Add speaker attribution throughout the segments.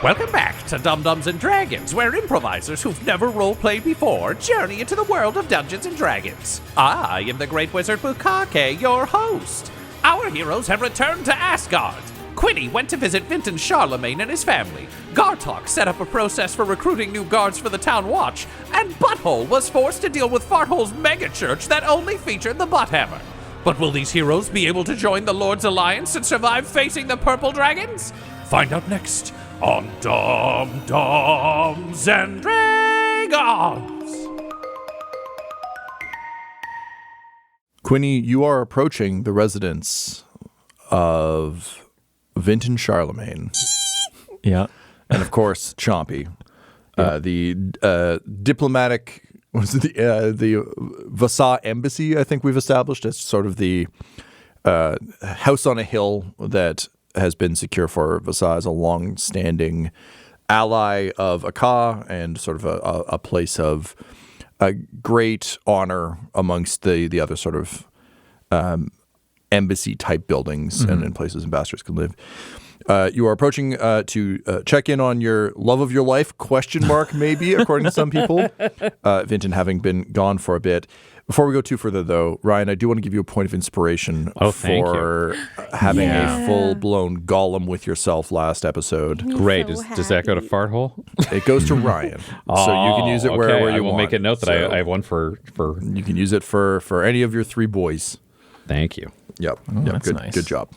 Speaker 1: Welcome back to Dum-Dums and Dragons, where improvisers who've never role-played before journey into the world of Dungeons and Dragons. I am the Great Wizard Bukake, your host. Our heroes have returned to Assguard. Quinny went to visit Vinten Charlamagne and his family. Gartok set up a process for recruiting new guards for the town watch. And Butthole was forced to deal with Farthole's megachurch that only featured the Butthammer. But will these heroes be able to join the Lord's Alliance and survive facing the Purple Dragons? Find out next on Dum-Dums and Dragons.
Speaker 2: Quinny, you are approaching the residence of Vinten Charlamagne.
Speaker 3: Yeah.
Speaker 2: And of course, Chompy. The diplomatic, the Vasa Embassy, I think we've established as sort of the house on a hill that has been secure for Vasa as a long-standing ally of Aka and sort of a place of great honor amongst the other sort of embassy-type buildings and places ambassadors can live. You are approaching to check in on your love of your life, question mark maybe, according to some people, Vinten having been gone for a bit. Before we go too further, though, Ryan, I do want to give you a point of inspiration for having a full-blown Gollum with yourself last episode.
Speaker 4: Great. Does that go to Farthole?
Speaker 2: It goes to Ryan. So you can use it wherever you want.
Speaker 4: I will make a note that I have one for...
Speaker 2: You can use it for any of your three boys.
Speaker 4: Thank you.
Speaker 2: Yep.
Speaker 3: Oh,
Speaker 2: yep.
Speaker 3: That's nice.
Speaker 2: Good job.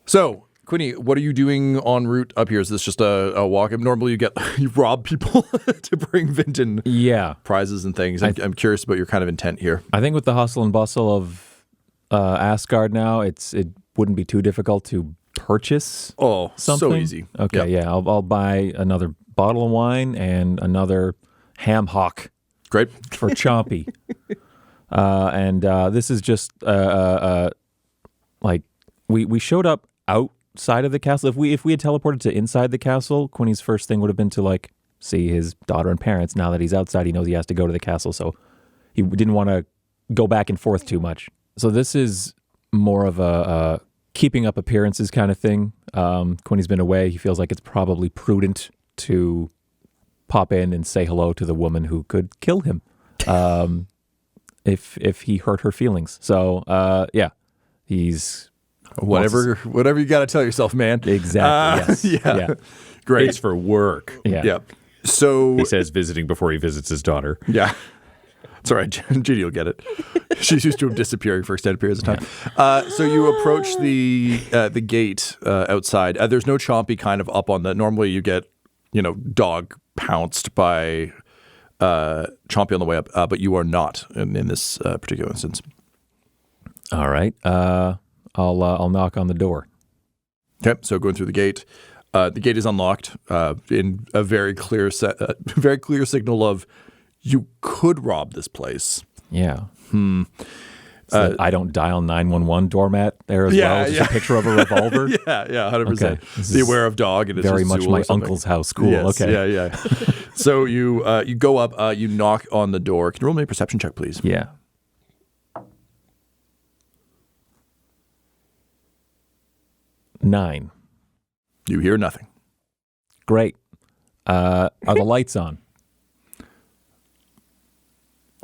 Speaker 2: So, Quinny, what are you doing en route up here? Is this just a walk? Normally you rob people to bring Vinten prizes and things. I'm curious about your kind of intent here.
Speaker 3: I think with the hustle and bustle of Assguard now, it wouldn't be too difficult to purchase something.
Speaker 2: So easy.
Speaker 3: Okay, I'll buy another bottle of wine and another ham hock.
Speaker 2: Great.
Speaker 3: For Chompy. And this is just like we showed up outside of the castle. If we had teleported to inside the castle, Quinny's first thing would have been to like see his daughter and parents. Now that he's outside, he knows he has to go to the castle, so he didn't want to go back and forth too much. So this is more of a keeping up appearances kind of thing. Quinny's been away. He feels like it's probably prudent to pop in and say hello to the woman who could kill him if he hurt her feelings. So he's
Speaker 2: whatever you got to tell yourself, man.
Speaker 3: Exactly. Yes.
Speaker 2: Yeah. Great.
Speaker 4: It's for work.
Speaker 3: Yeah.
Speaker 2: Yep. So
Speaker 4: he says visiting before he visits his daughter.
Speaker 2: Yeah. It's all right. Judy will get it. She's used to him disappearing for extended periods of time. So you approach the gate outside. There's no Chompy kind of up on that. Normally you get, dog pounced by Chompy on the way up, but you are not in this particular instance.
Speaker 3: All right. I'll knock on the door.
Speaker 2: Okay, so going through the gate. The gate is unlocked in a very clear signal of you could rob this place.
Speaker 3: Yeah. So I don't dial 911 doormat there as well. Just a picture of a revolver.
Speaker 2: Yeah, 100%. Okay. Be aware of dog. And it's
Speaker 3: very much my uncle's house. Cool.
Speaker 2: Yes,
Speaker 3: okay.
Speaker 2: Yeah. So you go up. You knock on the door. Can you roll me a perception check, please?
Speaker 3: Yeah. Nine.
Speaker 2: You hear nothing.
Speaker 3: Great. Are the lights on?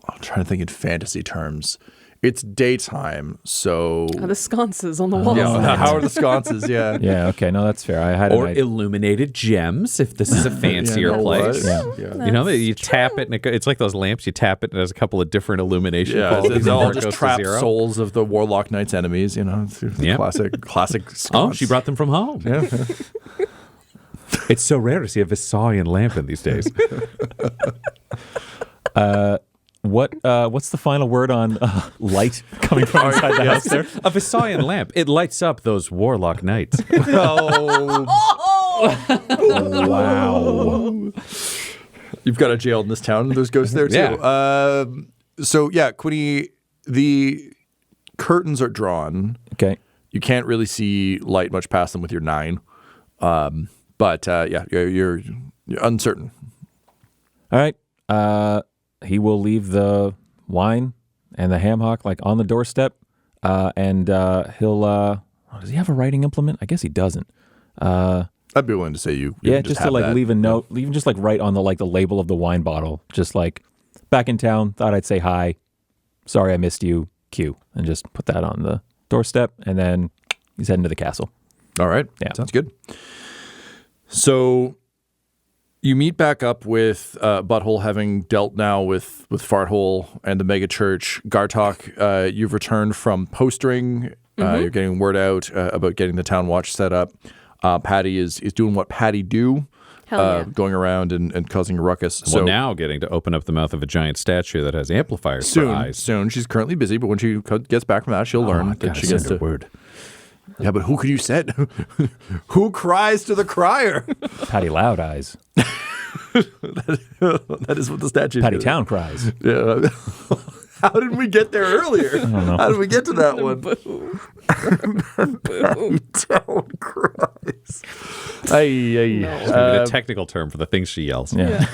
Speaker 2: I'm trying to think in fantasy terms. It's daytime, so...
Speaker 5: Are the sconces on the walls?
Speaker 2: Yeah, how are the sconces? Yeah.
Speaker 3: Yeah, okay. No, that's fair. I had
Speaker 4: Or illuminated gems, if this is a fancier place.
Speaker 2: Yeah.
Speaker 4: You tap it, and it's like those lamps. You tap it, and there's a couple of different illumination qualities.
Speaker 2: It's all just trapped souls of the Warlock Knight's enemies, It's the classic sconce.
Speaker 4: Oh, she brought them from home.
Speaker 2: Yeah.
Speaker 4: It's so rare to see a Visarion lamp in these days.
Speaker 3: What's the final word on light coming from inside the house there?
Speaker 4: A Visarion lamp. It lights up those Warlock Knights.
Speaker 2: Oh.
Speaker 3: Wow.
Speaker 2: You've got a jail in this town. There's ghosts there, too.
Speaker 4: Yeah.
Speaker 2: Quinny, the curtains are drawn.
Speaker 3: Okay.
Speaker 2: You can't really see light much past them with your 9. But you're uncertain.
Speaker 3: All right. He will leave the wine and the ham hock like on the doorstep, and he'll. Does he have a writing implement? I guess he doesn't.
Speaker 2: I'd be willing to say you
Speaker 3: Yeah,
Speaker 2: can
Speaker 3: just to
Speaker 2: have
Speaker 3: like
Speaker 2: that.
Speaker 3: leave a note, even just like write on the label of the wine bottle, just like back in town, thought I'd say hi. Sorry I missed you, Q. And just put that on the doorstep, and then he's heading to the castle.
Speaker 2: All right.
Speaker 3: Yeah.
Speaker 2: Sounds good. So you meet back up with Butthole, having dealt now with Farthole and the mega church. Gartok, you've returned from postering. You're getting word out about getting the town watch set up. Patty is doing what Patty do, going around and causing a ruckus.
Speaker 4: Well, now getting to open up the mouth of a giant statue that has amplifiers
Speaker 2: soon,
Speaker 4: for eyes.
Speaker 2: soon. She's currently busy, but when she gets back from that, she'll learn that she gets to.
Speaker 3: word.
Speaker 2: Yeah, but who could you set? Who cries to the crier?
Speaker 3: Patty Loud Eyes.
Speaker 2: That is what the statue.
Speaker 3: Patty Town cries.
Speaker 2: Yeah. How did we get there earlier? I don't know. How did we get to that one? Patty Town cries.
Speaker 4: It's going to be the technical term for the things she yells.
Speaker 3: Yeah.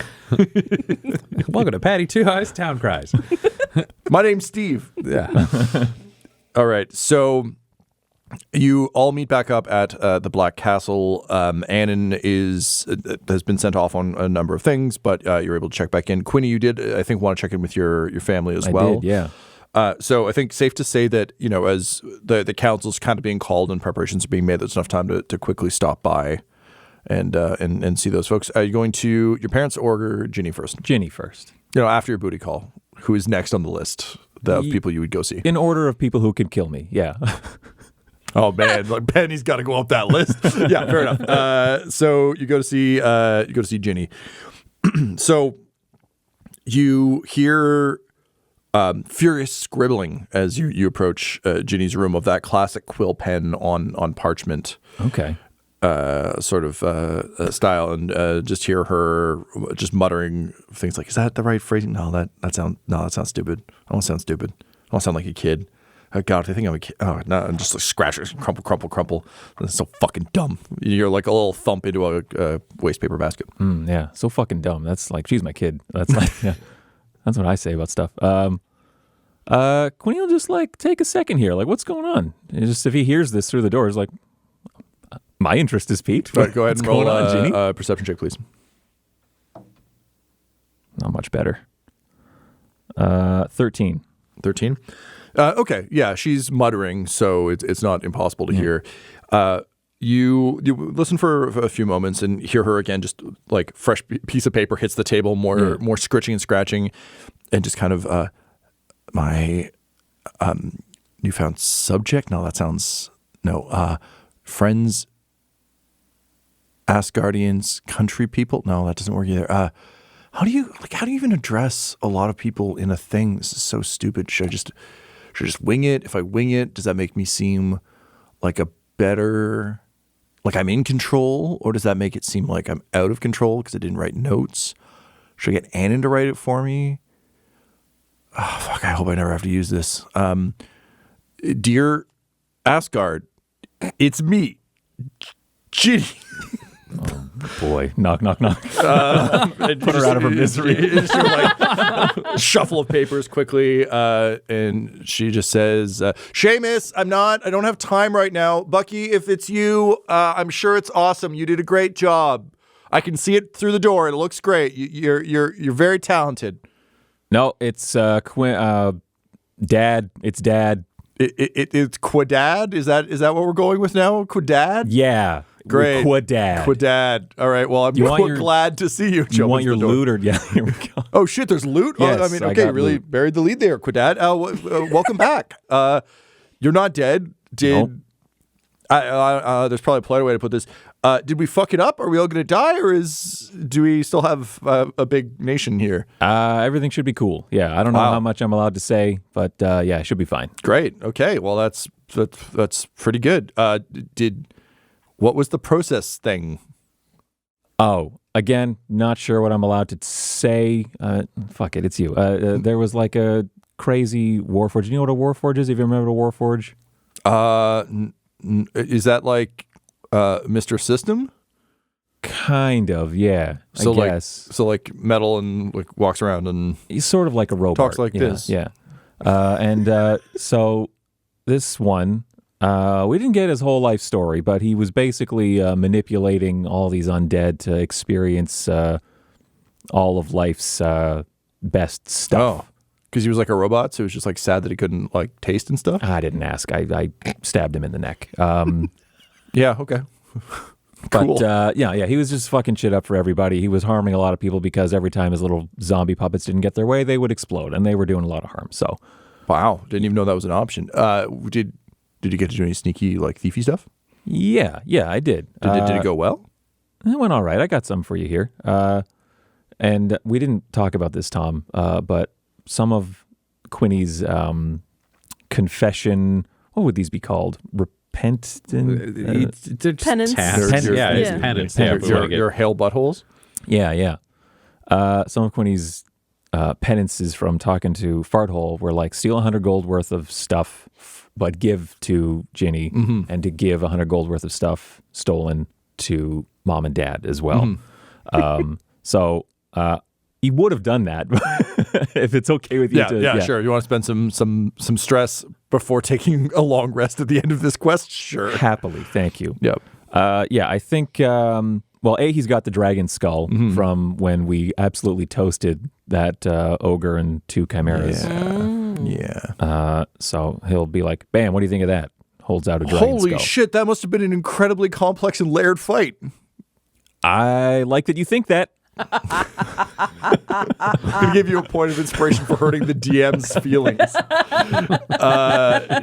Speaker 4: Welcome to Patty Two Eyes Town Cries.
Speaker 2: My name's Steve.
Speaker 4: Yeah.
Speaker 2: All right. So you all meet back up at the Black Castle. Annan has been sent off on a number of things, but you're able to check back in. Quinny, you did, I think, want to check in with your family as well.
Speaker 3: I did, yeah.
Speaker 2: So I think safe to say that, as the council's kind of being called and preparations are being made, there's enough time to quickly stop by and see those folks. Are you going to your parents or Ginny first?
Speaker 3: Ginny first.
Speaker 2: After your booty call, who is next on the list of people you would go see?
Speaker 3: In order of people who could kill me, yeah.
Speaker 2: Oh man, like Penny's got to go up that list. Yeah, fair enough. So you go to see Ginny. So you hear furious scribbling as you approach Ginny's room of that classic quill pen on parchment.
Speaker 3: Okay.
Speaker 2: Sort of style, and just hear her just muttering things like, "Is that the right phrasing? No, that sounds stupid. I don't sound stupid. I don't sound like a kid. Oh God, they think I'm a kid. Oh no, and just like scratches, crumple. That's so fucking dumb. You're like a little thump into a waste paper basket.
Speaker 3: Yeah, so fucking dumb. That's like, she's my kid. That's like, yeah, that's what I say about stuff. Quinny will just like take a second here. Like, what's going on? It's just if he hears this through the door, he's like, my interest is piqued.
Speaker 2: All right, go ahead and roll
Speaker 3: Ginny?
Speaker 2: a perception check, please.
Speaker 3: Not much better. 13.
Speaker 2: 13. Okay, yeah, she's muttering, so it's not impossible to hear. You listen for a few moments and hear her again, just like fresh piece of paper hits the table, more scritching and scratching, and just kind of my newfound subject. No, that sounds friends, Assguardians, country people. No, that doesn't work either. How do you even address a lot of people in a thing? This is so stupid. Should I just wing it? If I wing it, does that make me seem like a better, like I'm in control, or does that make it seem like I'm out of control because I didn't write notes? Should I get Annan to write it for me? Oh, fuck, I hope I never have to use this. Dear Assguard, it's me, Ginny.
Speaker 3: Oh boy, knock.
Speaker 2: Put
Speaker 3: her out of her misery.
Speaker 2: Just sort of like shuffle of papers quickly, and she just says, Seamus, I don't have time right now. Bucky, if it's you, I'm sure it's awesome. You did a great job. I can see it through the door. It looks great. You're very talented.
Speaker 3: No, it's Dad. It's Dad.
Speaker 2: It's Quadad? Is that what we're going with now? Quadad?
Speaker 3: Yeah.
Speaker 2: Great.
Speaker 3: Quadad.
Speaker 2: All right. Well, I'm glad to see you.
Speaker 3: You want your loot, or yeah? Here we go.
Speaker 2: Oh shit! There's loot.
Speaker 3: Yes,
Speaker 2: I mean, okay, really
Speaker 3: loot.
Speaker 2: buried the lead there, Quadad. Welcome back. You're not dead.
Speaker 3: Nope.
Speaker 2: There's probably a polite way to put this. Did we fuck it up? Are we all going to die, or do we still have a big nation here?
Speaker 3: Everything should be cool. Yeah, I don't know
Speaker 2: Wow.
Speaker 3: how much I'm allowed to say, but yeah, it should be fine.
Speaker 2: Great. Okay. Well, that's pretty good. What was the process thing?
Speaker 3: Oh, again, not sure what I'm allowed to say. Fuck it, it's you. There was like a crazy warforge. Do you know what a warforge is? Have you ever remembered a warforge?
Speaker 2: Is that like Mr. System?
Speaker 3: Kind of, yeah.
Speaker 2: So
Speaker 3: I guess.
Speaker 2: So like metal and like walks around and
Speaker 3: He's sort of like a robot.
Speaker 2: talks like
Speaker 3: yeah,
Speaker 2: this.
Speaker 3: Yeah. And so this one We didn't get his whole life story, but he was basically manipulating all these undead to experience all of life's best stuff.
Speaker 2: Oh, because he was like a robot, so he was just like sad that he couldn't like taste and stuff.
Speaker 3: I didn't ask. I stabbed him in the neck.
Speaker 2: Yeah, okay. Cool.
Speaker 3: But he was just fucking shit up for everybody. He was harming a lot of people because every time his little zombie puppets didn't get their way, they would explode, and they were doing a lot of harm. So,
Speaker 2: Wow, didn't even know that was an option. Did you get to do any sneaky like thiefy stuff?
Speaker 3: yeah, I did.
Speaker 2: Did it go well?
Speaker 3: It went all right. I got some for you here. And we didn't talk about this, Tom, but some of Quinny's confession, what would these be called? Penance.
Speaker 4: Penance.
Speaker 2: It's
Speaker 4: penance.
Speaker 2: Your hail buttholes.
Speaker 3: Yeah. Some of Quinny's penances from talking to Farthole were like steal 100 gold worth of stuff, but give to Ginny, and to give 100 gold worth of stuff stolen to mom and dad as well. So he would have done that if it's okay with you.
Speaker 2: Yeah, sure. You want to spend some stress before taking a long rest at the end of this quest? Sure.
Speaker 3: Happily, thank you.
Speaker 2: Yep.
Speaker 3: I think, he's got the dragon skull from when we absolutely toasted that ogre and 2 chimeras.
Speaker 2: Yeah.
Speaker 3: So he'll be like, bam, what do you think of that? Holds out a dragon skull.
Speaker 2: Holy shit, that must have been an incredibly complex and layered fight.
Speaker 3: I like that you think that.
Speaker 2: I'm going to give you a point of inspiration for hurting the DM's feelings.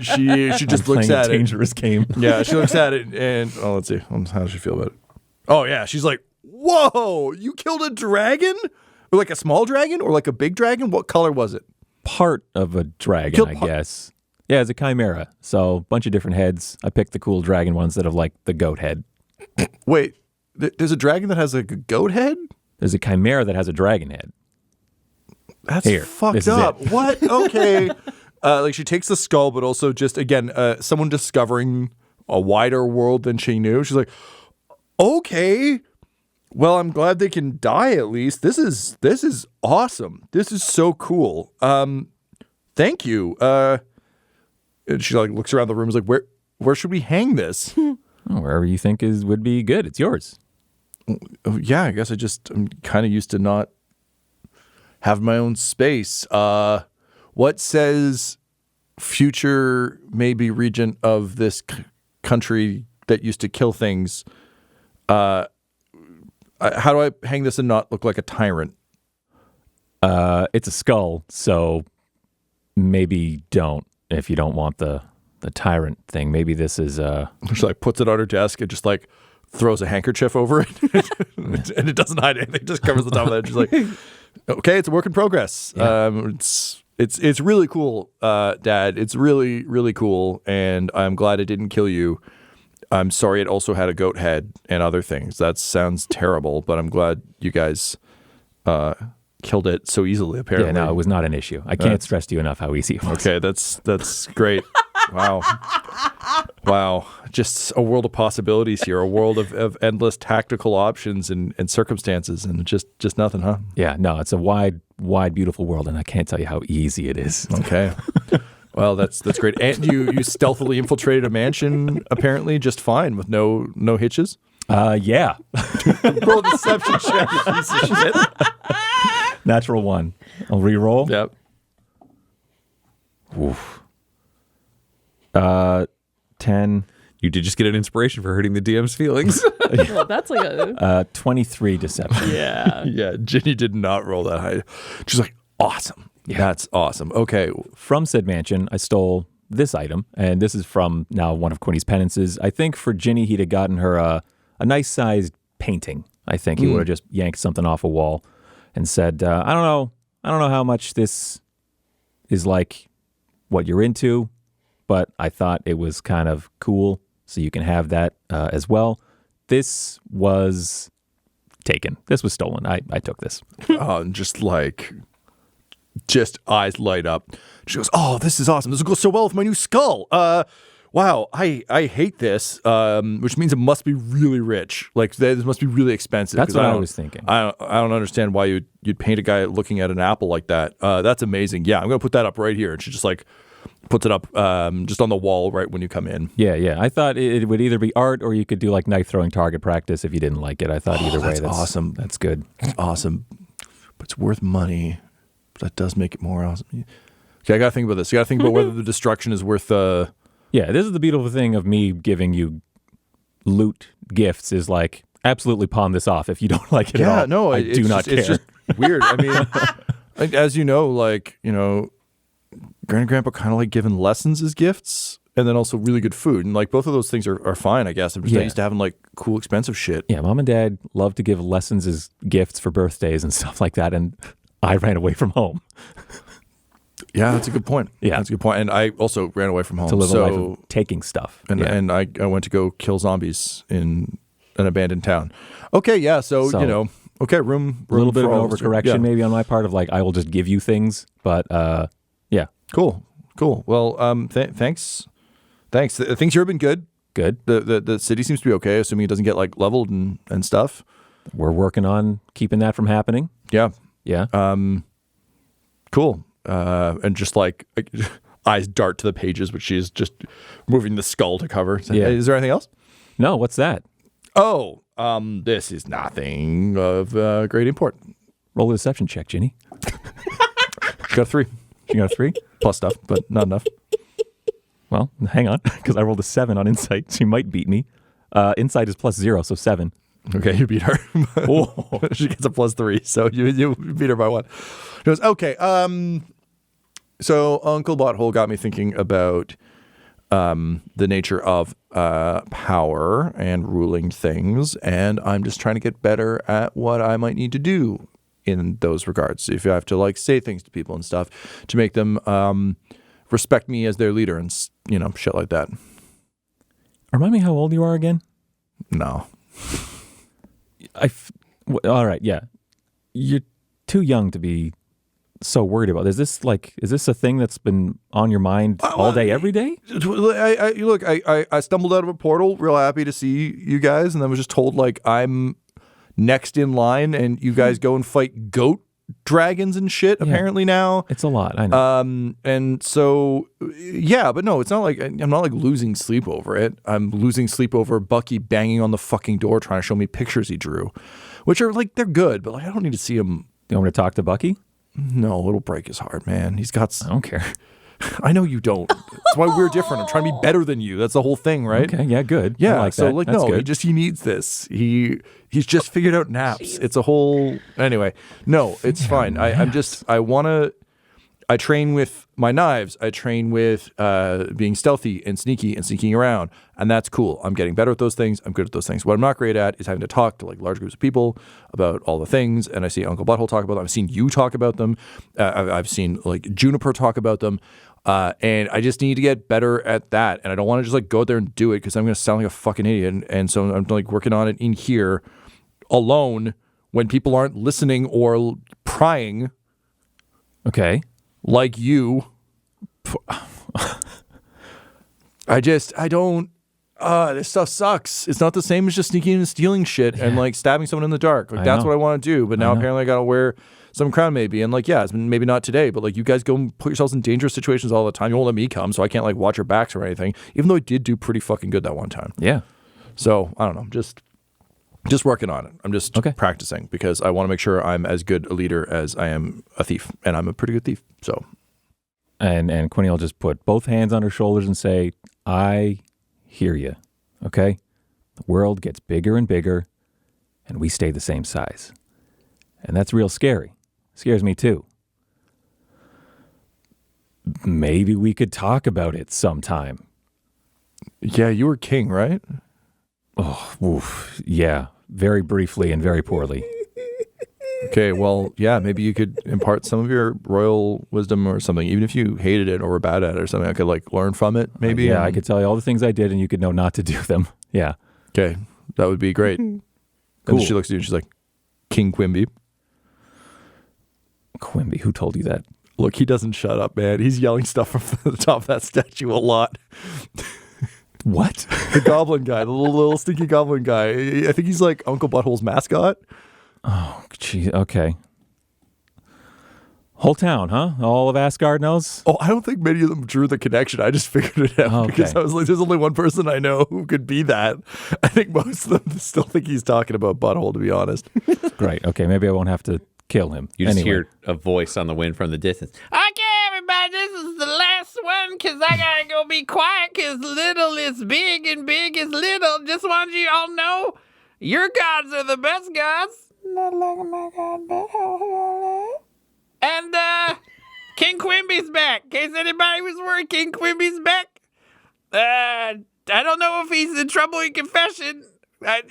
Speaker 2: She just looks at
Speaker 3: a dangerous game.
Speaker 2: Yeah, she looks at it and, let's see. How does she feel about it? Oh, yeah. She's like, whoa, you killed a dragon? Or like a small dragon or like a big dragon? What color was it?
Speaker 3: Part of a dragon, I guess. Yeah, it's a chimera. So a bunch of different heads. I picked the cool dragon ones that have like the goat head.
Speaker 2: Wait, there's a dragon that has a goat head?
Speaker 3: There's a chimera that has a dragon head.
Speaker 2: That's fucked up. What? Okay. Like she takes the skull, but also just, again, someone discovering a wider world than she knew. She's like, okay, well, I'm glad they can die at least. This is awesome. This is so cool. Thank you. And she like looks around the room, is like, where should we hang this?
Speaker 3: Wherever you think would be good. It's yours.
Speaker 2: Yeah, I guess I'm kind of used to not have my own space. What says future maybe regent of this country that used to kill things? How do I hang this and not look like a tyrant?
Speaker 3: It's a skull, so maybe don't if you don't want the tyrant thing. Maybe this is
Speaker 2: She like puts it on her desk and just like throws a handkerchief over it, and it doesn't hide anything; just covers the top of it. She's like, "Okay, it's a work in progress. Yeah. It's really cool, Dad. It's really really cool, and I'm glad it didn't kill you. I'm sorry it also had a goat head and other things. That sounds terrible, but I'm glad you guys killed it so easily. Apparently,
Speaker 3: yeah, no, it was not an issue. I can't stress to you enough how easy it was.
Speaker 2: Okay, that's great. Wow. Just a world of possibilities here, a world of endless tactical options and circumstances, and just nothing, huh?
Speaker 3: Yeah, no, it's a wide, beautiful world, and I can't tell you how easy it is.
Speaker 2: Okay. Well, that's great. And you stealthily infiltrated a mansion, apparently, just fine, with no hitches?
Speaker 3: Yeah.
Speaker 2: Roll deception check, you piece of shit.
Speaker 3: Natural 1. I'll re-roll.
Speaker 2: Yep.
Speaker 3: Oof. 10.
Speaker 4: You did just get an inspiration for hurting the DM's feelings.
Speaker 5: Well, that's like a
Speaker 3: 23 deception.
Speaker 5: yeah.
Speaker 2: Yeah, Ginny did not roll that high. She's like, awesome.
Speaker 3: Yeah.
Speaker 2: That's awesome. Okay.
Speaker 3: From said mansion, I stole this item, and this is from now one of Quinny's penances. I think for Ginny, he'd have gotten her a nice-sized painting. I think he would have just yanked something off a wall and said, I don't know how much this is like what you're into, but I thought it was kind of cool, so you can have that as well. This was taken. This was stolen. I took this.
Speaker 2: And just eyes light up. She goes, oh, this is awesome. This will go so well with my new skull. Wow, I hate this, which means it must be really rich. Like, this must be really expensive.
Speaker 3: That's what I was thinking.
Speaker 2: I don't understand why you'd paint a guy looking at an apple like that. That's amazing. Yeah, I'm going to put that up right here. And she just, like, puts it up just on the wall right when you come in.
Speaker 3: Yeah. I thought it would either be art or you could do like knife throwing target practice if you didn't like it. I thought either way.
Speaker 2: That's awesome.
Speaker 3: That's good.
Speaker 2: It's awesome. But it's worth money. But that does make it more awesome. Okay, I got to think about this. You got to think about whether the destruction is worth
Speaker 3: Yeah, this is the beautiful thing of me giving you loot gifts is like, absolutely pawn this off if you don't like it at all.
Speaker 2: No,
Speaker 3: I do not care.
Speaker 2: It's just weird. I mean, as you know, Granny and Grandpa kind of like giving lessons as gifts, and then also really good food, and like both of those things are fine, I guess. I'm just not used to having like cool, expensive shit.
Speaker 3: Yeah, Mom and Dad love to give lessons as gifts for birthdays and stuff like that, and I ran away from home.
Speaker 2: Yeah, that's a good point.
Speaker 3: Yeah,
Speaker 2: that's a good point. And I also ran away from home
Speaker 3: to live a life of taking stuff.
Speaker 2: And I went to go kill zombies in an abandoned town. Okay, yeah. So okay, room
Speaker 3: a little bit of an
Speaker 2: all
Speaker 3: overcorrection maybe on my part of like I will just give you things, but yeah.
Speaker 2: Cool. Well, thanks. Things here have been good.
Speaker 3: Good.
Speaker 2: The city seems to be okay, assuming it doesn't get like leveled and stuff.
Speaker 3: We're working on keeping that from happening.
Speaker 2: Yeah.
Speaker 3: Cool.
Speaker 2: And just like eyes dart to the pages, but she's just moving the skull to cover. So,
Speaker 3: yeah.
Speaker 2: Hey, is there anything else?
Speaker 3: No. What's that?
Speaker 2: Oh, this is nothing of great import.
Speaker 3: Roll a deception check, Ginny.
Speaker 2: She got a 3.
Speaker 3: You got a 3?
Speaker 2: Plus stuff, but not enough.
Speaker 3: Well, hang on, because I rolled a 7 on insight. She might beat me. Insight is +0, so 7.
Speaker 2: Okay, you beat her. Oh. She gets a +3, so you beat her by 1. She goes, okay. So Uncle Butthole got me thinking about the nature of power and ruling things, and I'm just trying to get better at what I might need to do in those regards. If I have to like say things to people and stuff to make them respect me as their leader and shit like that.
Speaker 3: Remind me how old you are again?
Speaker 2: No.
Speaker 3: All right, yeah. You're too young to be so worried about. Is this a thing that's been on your mind all day, every day?
Speaker 2: I stumbled out of a portal, real happy to see you guys, and then was just told like I'm next in line, and you guys go and fight goat dragons and shit. Yeah. Apparently now
Speaker 3: it's a lot. I know.
Speaker 2: And so yeah, but no, it's not like I'm not like losing sleep over it. I'm losing sleep over Bucky banging on the fucking door trying to show me pictures he drew, which are like they're good, but like I don't need to see him.
Speaker 3: You want me to talk to Bucky?
Speaker 2: No, it'll break his heart, man. He's got.
Speaker 3: I don't care.
Speaker 2: I know you don't. That's why we're different. I'm trying to be better than you. That's the whole thing, right?
Speaker 3: Okay, yeah, good.
Speaker 2: Yeah,
Speaker 3: like
Speaker 2: so
Speaker 3: that.
Speaker 2: like
Speaker 3: That's
Speaker 2: no,
Speaker 3: good.
Speaker 2: he needs this. He's just figured out naps. It's a whole anyway. No, it's fine. I train with my knives. I train with being stealthy and sneaky and sneaking around, and that's cool. I'm getting better at those things. I'm good at those things. What I'm not great at is having to talk to like large groups of people about all the things. And I see Uncle Butthole talk about them. I've seen you talk about them. I've seen like Juniper talk about them. And I just need to get better at that. And I don't want to just like go out there and do it because I'm going to sound like a fucking idiot. And so I'm like working on it in here alone when people aren't listening or prying.
Speaker 3: Okay.
Speaker 2: Like you. I don't, this stuff sucks. It's not the same as just sneaking in and stealing shit and like stabbing someone in the dark. Like that's what I want to do. But now apparently I got to wear some crown maybe. And like, yeah, it's maybe not today, but like you guys go and put yourselves in dangerous situations all the time. You won't let me come, so I can't like watch your backs or anything, even though I did do pretty fucking good that one time.
Speaker 3: Yeah.
Speaker 2: So I don't know, just working on it. I'm just practicing because I want to make sure I'm as good a leader as I am a thief, and I'm a pretty good thief. So,
Speaker 3: and Quinny will just put both hands on her shoulders and say, "I hear you." Okay, the world gets bigger and bigger, and we stay the same size, and that's real scary. Scares me too. Maybe we could talk about it sometime.
Speaker 2: Yeah, you were king, right?
Speaker 3: Oh, oof. Yeah, very briefly and very poorly.
Speaker 2: Okay, well, yeah, maybe you could impart some of your royal wisdom or something, even if you hated it or were bad at it or something. I could like learn from it, maybe.
Speaker 3: I could tell you all the things I did, and you could know not to do them. Yeah.
Speaker 2: Okay, that would be great.
Speaker 3: Cool.
Speaker 2: And she looks at you and she's like, King Quimby.
Speaker 3: Quimby, who told you that?
Speaker 2: Look, he doesn't shut up, man. He's yelling stuff from the top of that statue a lot.
Speaker 3: What?
Speaker 2: The goblin guy, the little stinky goblin guy. I think he's like Uncle Butthole's mascot.
Speaker 3: Oh, gee. Okay. Whole town, huh? All of Assguard knows?
Speaker 2: Oh, I don't think many of them drew the connection. I just figured it out
Speaker 3: Okay.
Speaker 2: because I was like, there's only one person I know who could be that. I think most of them still think he's talking about Butthole, to be honest.
Speaker 3: Great. Okay, maybe I won't have to kill him.
Speaker 4: You just
Speaker 3: Anyway.
Speaker 4: hear a voice on the wind from the distance.
Speaker 1: Okay, everybody, this is the last one because I gotta go be quiet because little is big and big is little. Just want you all know your gods are the best gods. Not like my god, Butthole. And, King Quimby's back. In case anybody was worried, King Quimby's back. I don't know if he's in trouble in confession.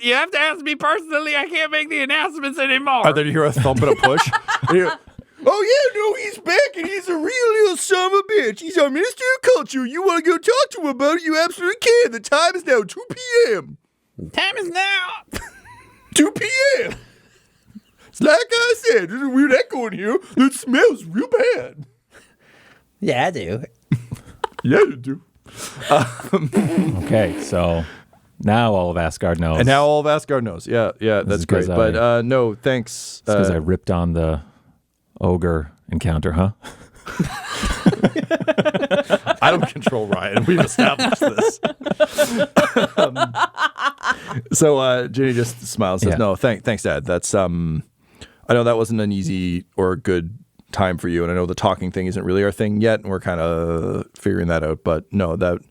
Speaker 1: You have to ask me personally. I can't make the announcements anymore.
Speaker 2: And then you hear a thump and a push. And you hear, oh, yeah, no, he's back, and he's a real little son of a bitch. He's our minister of culture. You want to go talk to him about it? You absolutely can. The time is now 2 p.m.
Speaker 1: Time is now.
Speaker 2: 2 p.m. It's like I said, there's a weird echo in here that smells real bad.
Speaker 6: Yeah, I do.
Speaker 2: Yeah, you do.
Speaker 3: Okay, so now all of Assguard knows.
Speaker 2: And now all of Assguard knows. Yeah, that's
Speaker 3: is
Speaker 2: great.
Speaker 3: 'cause
Speaker 2: But no, thanks.
Speaker 3: because I ripped on the ogre encounter, huh?
Speaker 2: I don't control Ryan. We've established this. So Ginny just smiles and says,
Speaker 3: Yeah.
Speaker 2: no, thanks, Dad. That's I know that wasn't an easy or good time for you, and I know the talking thing isn't really our thing yet, and we're kind of figuring that out. But no, that'd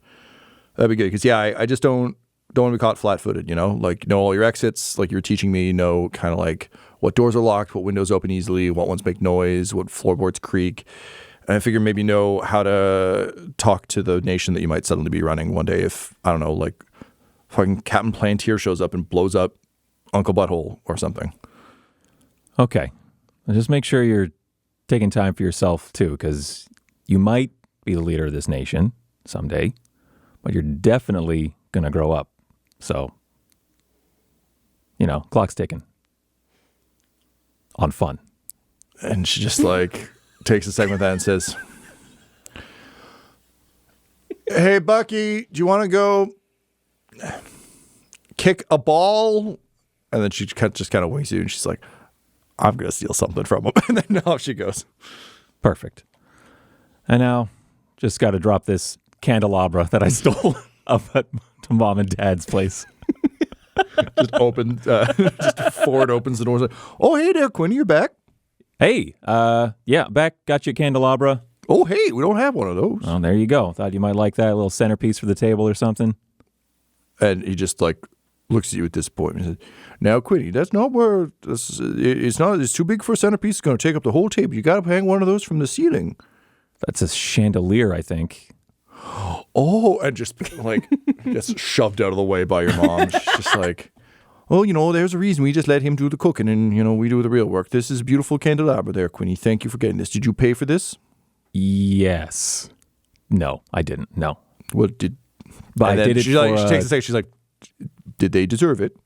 Speaker 2: be good because I just don't want to be caught flat-footed. Like know all your exits, like you were teaching me. Know kind of like what doors are locked, what windows open easily, what ones make noise, what floorboards creak. And I figure maybe know how to talk to the nation that you might suddenly be running one day if I don't know, like fucking Captain Plantier shows up and blows up Uncle Butthole or something.
Speaker 3: Okay. Well, just make sure you're taking time for yourself, too, because you might be the leader of this nation someday, but you're definitely going to grow up. So, clock's ticking. On fun.
Speaker 2: And she just like takes a second with that and says, hey, Bucky, do you want to go kick a ball? And then she just kind of winks at you and she's like, I'm going to steal something from him. And then off she goes.
Speaker 3: Perfect. And now, just got to drop this candelabra that I stole up at to Mom and Dad's place.
Speaker 2: Just Ford opens the door and says, oh, hey there, Quinny, you're back.
Speaker 3: Hey, yeah, back, got you a candelabra.
Speaker 2: Oh, hey, we don't have one of those.
Speaker 3: Oh, there you go. Thought you might like that, a little centerpiece for the table or something.
Speaker 2: And he just like looks at you with disappointment and says, now, Quinny, that's not where it's too big for a centerpiece. It's going to take up the whole table. You got to hang one of those from the ceiling.
Speaker 3: That's a chandelier, I think.
Speaker 2: Oh, and just like gets shoved out of the way by your mom. She's just like, oh, there's a reason we just let him do the cooking and, we do the real work. This is a beautiful candelabra there, Quinny. Thank you for getting this. Did you pay for this?
Speaker 3: Yes. No, I didn't. No.
Speaker 2: What did...
Speaker 3: But I did it
Speaker 2: she
Speaker 3: for...
Speaker 2: takes a second. She's like, did they deserve it?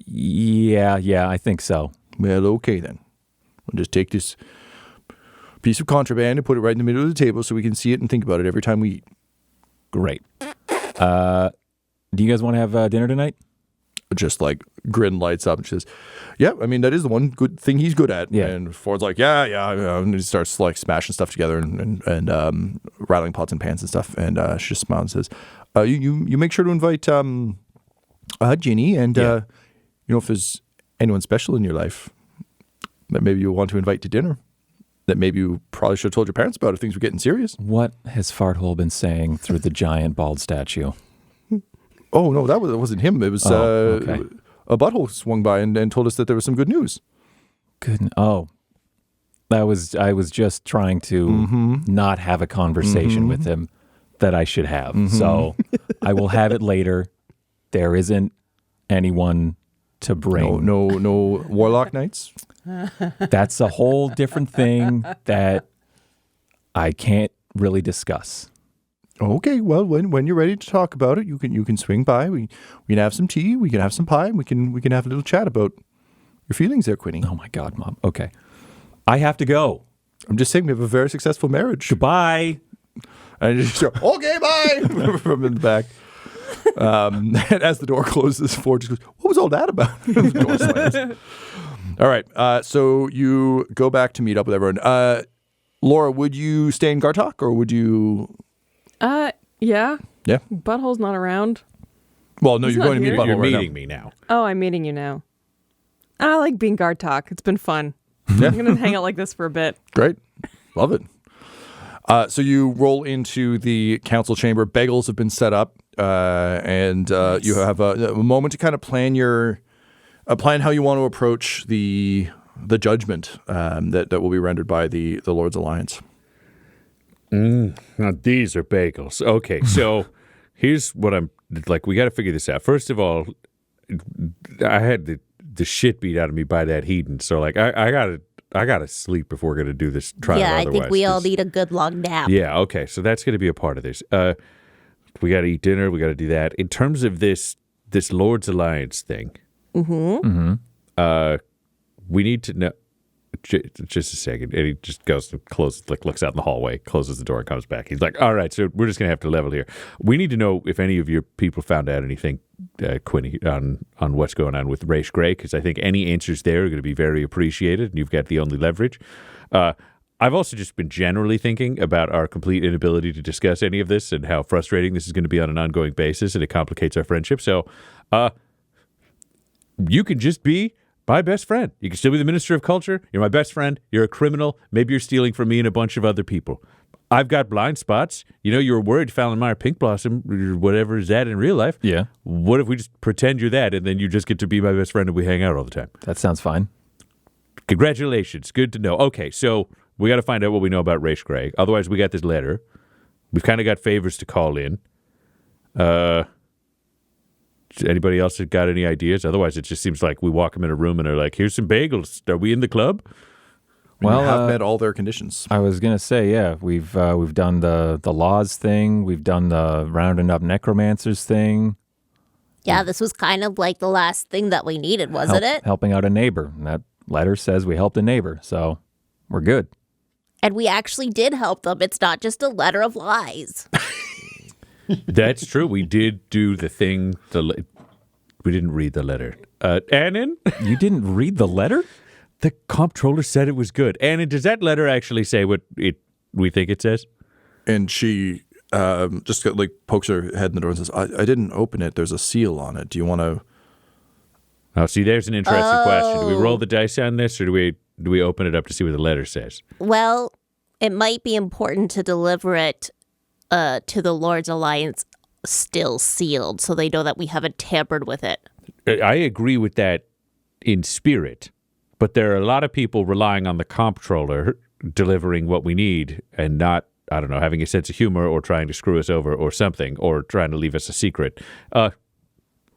Speaker 3: Yeah, I think so.
Speaker 2: Well, okay then. We'll just take this piece of contraband and put it right in the middle of the table so we can see it and think about it every time we eat.
Speaker 3: Great. Do you guys want to have dinner tonight?
Speaker 2: Just like grin lights up and she says, yeah, I mean, that is the one good thing he's good at.
Speaker 3: Yeah.
Speaker 2: And Ford's like, yeah. And he starts like smashing stuff together and rattling pots and pans and stuff. And she just smiles and says, you make sure to invite Ginny and, if there's anyone special in your life that maybe you want to invite to dinner, that maybe you probably should have told your parents about if things were getting serious.
Speaker 3: What has Farthole been saying through the giant bald statue?
Speaker 2: Oh, no, that wasn't him. It was
Speaker 3: okay.
Speaker 2: A Butthole swung by and told us that there was some good news.
Speaker 3: Good. Oh, I was just trying to not have a conversation with him that I should have. So I will have it later. There isn't anyone to bring.
Speaker 2: No warlock knights?
Speaker 3: That's a whole different thing that I can't really discuss.
Speaker 2: Okay, well, when you're ready to talk about it, you can swing by. We can have some tea. We can have some pie. And we can have a little chat about your feelings there, Quinny.
Speaker 3: Oh my God, Mom. Okay, I have to go.
Speaker 2: I'm just saying we have a very successful marriage.
Speaker 3: Goodbye.
Speaker 2: And you just go, okay, bye, from in the back. And as the door closes, Ford just goes, what was all that about? The door slams. All right, so you go back to meet up with everyone. Laura, would you stay in Gartok or would you?
Speaker 5: Yeah.
Speaker 2: Yeah.
Speaker 5: Butthole's not around.
Speaker 2: Well, no,
Speaker 5: He's
Speaker 2: you're
Speaker 5: not
Speaker 2: going to meet
Speaker 5: here.
Speaker 2: Butthole
Speaker 4: You're
Speaker 2: right
Speaker 4: meeting
Speaker 2: now.
Speaker 4: me now.
Speaker 5: Oh, I'm meeting you now. I like being Gartok. It's been fun.
Speaker 2: Yeah.
Speaker 5: I'm going to hang out like this for a bit.
Speaker 2: Great. Love it. So you roll into the council chamber. Bagels have been set up, and you have a moment to kind of plan plan how you want to approach the judgment that will be rendered by the Lord's Alliance.
Speaker 4: Now, these are bagels. Okay, so here's what I'm like. We got to figure this out. First of all, I had the shit beat out of me by that heathen. So, like, I gotta sleep if we're gonna do this trial.
Speaker 7: Yeah, I
Speaker 4: otherwise,
Speaker 7: think we all
Speaker 4: 'cause-
Speaker 7: need a good long nap.
Speaker 4: Yeah. Okay. So that's gonna be a part of this. We got to eat dinner. We got to do that. In terms of this Lord's Alliance thing, we need to know. Just a second. And he just goes and closes, like looks out in the hallway, closes the door, and comes back. He's like, "All right, so we're just gonna have to level here. We need to know if any of your people found out anything, Quinny, on what's going on with Raish Gray, because I think any answers there are going to be very appreciated, and you've got the only leverage." I've also just been generally thinking about our complete inability to discuss any of this and how frustrating this is going to be on an ongoing basis, and it complicates our friendship. So, you can just be my best friend. You can still be the Minister of Culture. You're my best friend. You're a criminal. Maybe you're stealing from me and a bunch of other people. I've got blind spots. You know, you were worried Fallon Meyer Pink Blossom, or whatever is that in real life.
Speaker 3: Yeah.
Speaker 4: What if we just pretend you're that, and then you just get to be my best friend and we hang out all the time?
Speaker 3: That sounds fine.
Speaker 4: Congratulations. Good to know. Okay, so we got to find out what we know about Raish Gray. Otherwise, we got this letter. We've kind of got favors to call in. Anybody else got any ideas? Otherwise, it just seems like we walk them in a room and they're like, "Here's some bagels. Are we in the club?"
Speaker 2: Well,
Speaker 3: Well,
Speaker 2: you have met all their conditions.
Speaker 3: I was gonna say, yeah, we've done the laws thing, we've done the rounding up necromancers thing,
Speaker 7: Yeah, this was kind of like the last thing that we needed, wasn't it?
Speaker 3: helping out a neighbor. And that letter says we helped a neighbor, so we're good.
Speaker 7: And we actually did help them. It's not just a letter of lies.
Speaker 4: That's true. We did do the thing. We didn't read the letter. Annan?
Speaker 3: You didn't read the letter?
Speaker 4: The comptroller said it was good. Annan, does that letter actually say what we think it says?
Speaker 2: And she just like pokes her head in the door and says, I didn't open it. There's a seal on it. Do you want to?
Speaker 4: Oh, see, there's an interesting question. Do we roll the dice on this, or do we open it up to see what the letter says?
Speaker 7: Well, it might be important to deliver it to the Lord's Alliance still sealed, so they know that we haven't tampered with it.
Speaker 4: I agree with that in spirit, but there are a lot of people relying on the comptroller delivering what we need and not, I don't know, having a sense of humor or trying to screw us over or something, or trying to leave us a secret.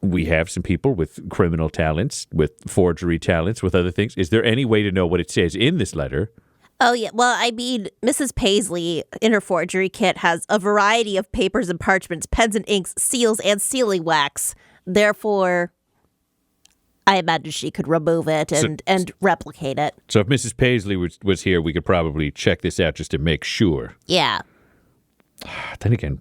Speaker 4: We have some people with criminal talents, with forgery talents, with other things. Is there any way to know what it says in this letter?
Speaker 7: Oh, yeah. Well, I mean, Mrs. Paisley, in her forgery kit, has a variety of papers and parchments, pens and inks, seals, and sealing wax. Therefore, I imagine she could remove it and replicate it.
Speaker 4: So if Mrs. Paisley was here, we could probably check this out just to make sure.
Speaker 7: Yeah.
Speaker 4: Then again,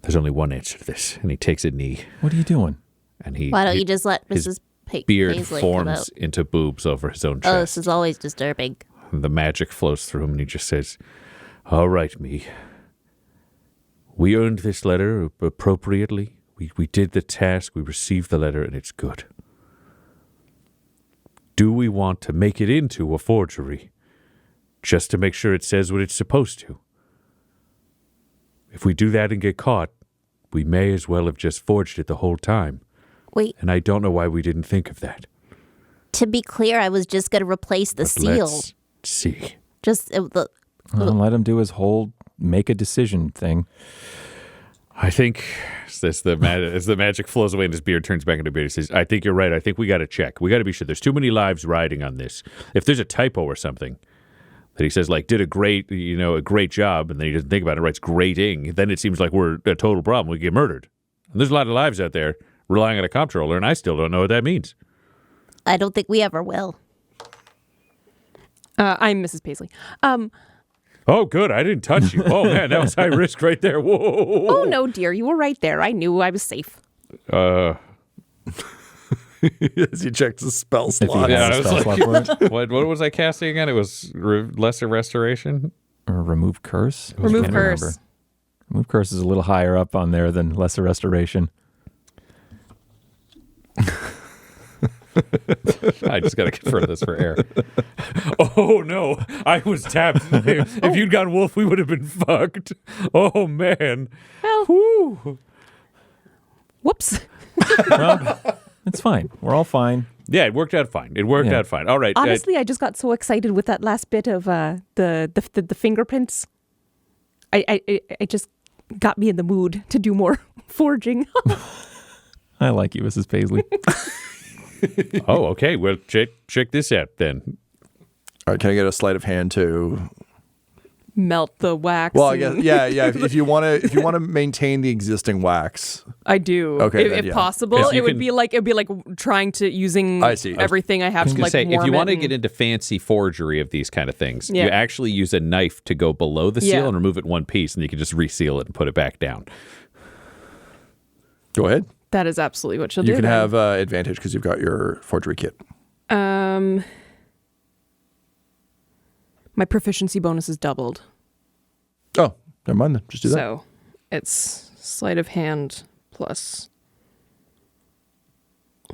Speaker 4: there's only one answer to this, and he takes a knee,
Speaker 3: What are you doing?
Speaker 4: and he
Speaker 7: Why don't you just let
Speaker 4: his
Speaker 7: Mrs.
Speaker 4: beard
Speaker 7: Paisley come
Speaker 4: forms
Speaker 7: out?
Speaker 4: into boobs over his own
Speaker 7: Oh, this
Speaker 4: chest.
Speaker 7: is always disturbing.
Speaker 4: The magic flows through him, and he just says, "All right, me. We earned this letter appropriately. We did the task. We received the letter, and it's good. Do we want to make it into a forgery just to make sure it says what it's supposed to? If we do that and get caught, we may as well have just forged it the whole time.
Speaker 7: Wait,
Speaker 4: And I don't know why we didn't think of that.
Speaker 7: to be clear, I was just going to replace the
Speaker 4: But
Speaker 7: seal.
Speaker 4: let's see.
Speaker 7: Just
Speaker 3: Let him do his whole make a decision thing.
Speaker 4: I think as the magic flows away and his beard turns back into a beard, he says, I think you're right. I think we got to check. We got to be sure. There's too many lives riding on this. If there's a typo or something that he says, like, did a great job, and then he doesn't think about it, writes grating, then it seems like we're a total problem. We get murdered. And there's a lot of lives out there relying on a comptroller, and I still don't know what that means.
Speaker 7: I don't think we ever will.
Speaker 5: I'm Mrs. Paisley.
Speaker 4: Oh, good. I didn't touch you. Oh, man, that was high risk right there. Whoa.
Speaker 5: Oh, no, dear. You were right there. I knew I was safe.
Speaker 2: As he checks the spell
Speaker 3: If he
Speaker 2: slot.
Speaker 3: has
Speaker 4: Yeah,
Speaker 3: a
Speaker 4: I was
Speaker 3: spell
Speaker 4: like-
Speaker 3: slot for it.
Speaker 4: What was I casting again? It was Lesser Restoration.
Speaker 3: Or remove curse.
Speaker 5: Remove
Speaker 3: Can't
Speaker 5: curse.
Speaker 3: remember. Remove curse is a little higher up on there than lesser restoration.
Speaker 4: I just got to confirm this for air. Oh, no. I was tapped. If you'd gone wolf, we would have been fucked. Oh, man.
Speaker 5: Well, whoops.
Speaker 3: Well, it's fine. We're all fine.
Speaker 4: Yeah, it worked out fine. It worked
Speaker 3: Yeah.
Speaker 4: out fine. All right.
Speaker 5: Honestly, I just got so excited with that last bit of the fingerprints. I just got me in the mood to do more forging.
Speaker 3: I like you, Mrs. Paisley.
Speaker 4: Oh, okay. Well, check this out then.
Speaker 2: All right, can I get a sleight of hand to?
Speaker 5: Melt the wax.
Speaker 2: Well, I guess yeah. If you want to maintain the existing wax,
Speaker 5: I do.
Speaker 2: Okay, then,
Speaker 5: if
Speaker 2: yeah.
Speaker 5: possible,
Speaker 4: Yes, you
Speaker 5: it would
Speaker 4: can-
Speaker 5: be like trying to using
Speaker 2: I see.
Speaker 5: everything I have
Speaker 4: I was
Speaker 5: to
Speaker 4: going
Speaker 5: like
Speaker 4: to say, if
Speaker 5: warm
Speaker 4: you want to
Speaker 5: it
Speaker 4: get
Speaker 5: and-
Speaker 4: into fancy forgery of these kind of things,
Speaker 5: Yeah.
Speaker 4: you actually use a knife to go below the seal
Speaker 5: Yeah.
Speaker 4: and remove it one piece, and you can just reseal it and put it back down.
Speaker 2: go ahead.
Speaker 5: that is absolutely what she'll
Speaker 2: You
Speaker 5: do.
Speaker 2: can
Speaker 5: then.
Speaker 2: have advantage because you've got your forgery kit.
Speaker 5: My proficiency bonus is doubled.
Speaker 2: Oh, never mind then. Just do that.
Speaker 5: So it's sleight of hand plus.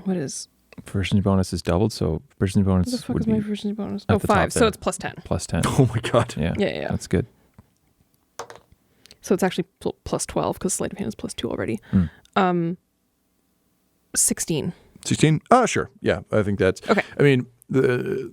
Speaker 5: What is.
Speaker 3: Proficiency bonus is doubled, so proficiency
Speaker 5: What
Speaker 3: bonus
Speaker 5: the fuck
Speaker 3: would
Speaker 5: is my
Speaker 3: be
Speaker 5: proficiency bonus?
Speaker 3: at
Speaker 5: Oh,
Speaker 3: the top
Speaker 5: 5. So
Speaker 3: there.
Speaker 5: it's plus 10.
Speaker 3: plus 10.
Speaker 2: Oh my god.
Speaker 3: Yeah.
Speaker 5: Yeah.
Speaker 3: That's good.
Speaker 5: So it's actually plus 12 because sleight of hand is plus 2 already. 16.
Speaker 2: 16? Oh, sure. Yeah, I think that's
Speaker 5: Okay.
Speaker 2: I mean, the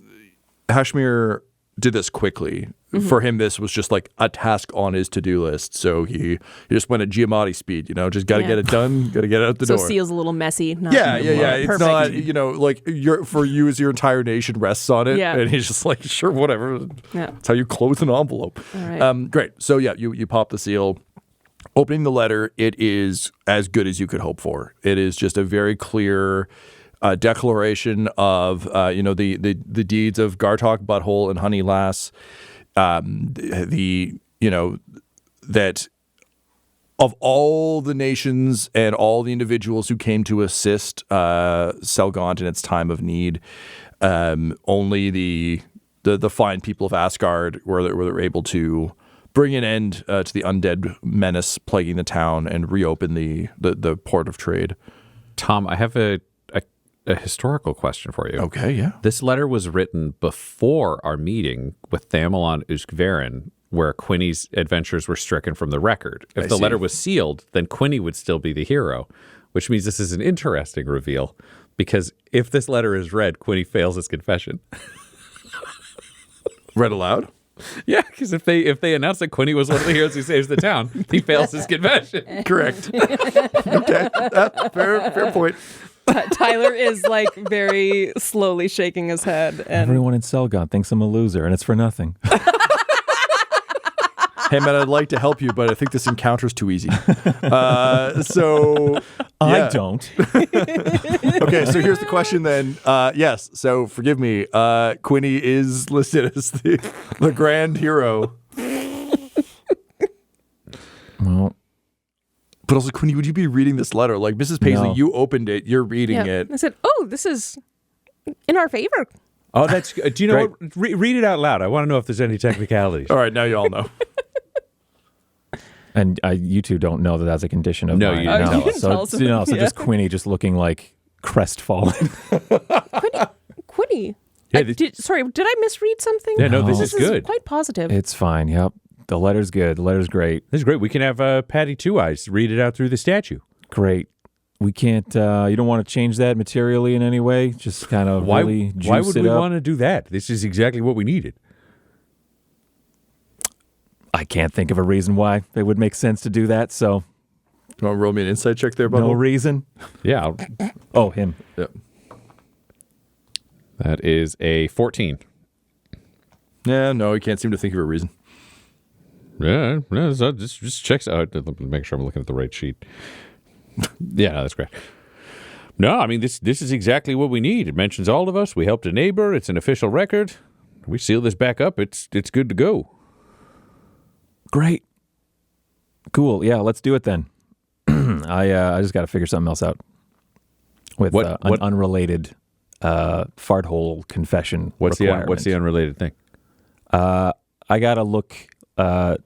Speaker 2: Hashmir did this quickly. For him, this was just like a task on his to-do list. So he just went at Giamatti speed, just got to
Speaker 5: Yeah.
Speaker 2: get it done, got to get it out the
Speaker 5: So
Speaker 2: door.
Speaker 5: seal's a little messy. Not
Speaker 2: Yeah. It's
Speaker 5: perfect.
Speaker 2: not, like for you as your entire nation rests on it.
Speaker 5: Yeah.
Speaker 2: And he's just like, sure, whatever.
Speaker 5: Yeah.
Speaker 2: That's how you close an envelope.
Speaker 5: All right.
Speaker 2: Great. So yeah, you pop the seal. Opening the letter, it is as good as you could hope for. It is just a very clear declaration of the deeds of Gartok, Butthole, and Honey Lass. That of all the nations and all the individuals who came to assist Selgaunt in its time of need, only the fine people of Assguard were able to bring an end to the undead menace plaguing the town and reopen the port of trade.
Speaker 4: Tom, I have a historical question for you.
Speaker 2: Okay, yeah.
Speaker 4: This letter was written before our meeting with Thamelon Uskvarin, where Quinny's adventures were stricken from the record. If the
Speaker 2: see.
Speaker 4: letter was sealed, then Quinny would still be the hero, which means this is an interesting reveal, because if this letter is read, Quinny fails his confession.
Speaker 2: Read aloud?
Speaker 4: Yeah, because if they announce that Quinny was one of the heroes who saves the town, he fails his confession.
Speaker 2: Correct. Okay. Fair point.
Speaker 5: Tyler is like very slowly shaking his head. And
Speaker 3: Everyone in Selgon thinks I'm a loser, and it's for nothing.
Speaker 2: Hey, man, I'd like to help you, but I think this encounter's too easy.
Speaker 3: I don't.
Speaker 2: Okay, so here's the question then. Yes, so forgive me. Quinny is listed as the grand hero.
Speaker 3: Well,
Speaker 2: But also, Quinny, would you be reading this letter? Like, Mrs. Paisley,
Speaker 3: No.
Speaker 2: you opened it, you're reading it.
Speaker 5: I said, "Oh, this is in our favor."
Speaker 4: Oh, that's good. Do you know what? Read it out loud. I want to know if there's any technicalities.
Speaker 2: All right, now you all know.
Speaker 3: and you two don't know that that's a condition of
Speaker 4: No,
Speaker 3: mine.
Speaker 4: you didn't tell
Speaker 5: us.
Speaker 3: So,
Speaker 5: Tell us
Speaker 3: so
Speaker 5: yeah.
Speaker 3: just Quinny just looking like crestfallen.
Speaker 5: Quinny.
Speaker 4: Yeah,
Speaker 5: Did I misread something?
Speaker 4: Yeah, no, this
Speaker 5: This
Speaker 4: is good.
Speaker 5: quite positive.
Speaker 3: It's fine. Yep. The letter's good. The letter's great.
Speaker 4: This is great. We can have Patty Two Eyes read it out through the statue.
Speaker 3: Great. We can't, you don't want to change that materially in any way? Just kind of really juice
Speaker 4: why would
Speaker 3: it
Speaker 4: we
Speaker 3: up?
Speaker 4: want to do that? This is exactly what we needed.
Speaker 3: I can't think of a reason why it would make sense to do that, so
Speaker 2: You want to roll me an insight check there,
Speaker 3: no
Speaker 2: Butthole?
Speaker 3: reason.
Speaker 4: Yeah,
Speaker 3: Oh, him.
Speaker 2: Yeah.
Speaker 4: that is a 14.
Speaker 2: Yeah, no, you can't seem to think of a reason.
Speaker 4: Yeah, so just checks out. Let me make sure I'm looking at the right sheet. Yeah, no, that's great. No, I mean, this is exactly what we need. It mentions all of us. We helped a neighbor. It's an official record. We seal this back up. It's good to go.
Speaker 3: Great. Cool. Yeah, let's do it then. I just got to figure something else out. with
Speaker 4: What-
Speaker 3: an
Speaker 4: what-
Speaker 3: unrelated farthole confession requirement.
Speaker 4: What's the unrelated thing?
Speaker 3: I gotta look. I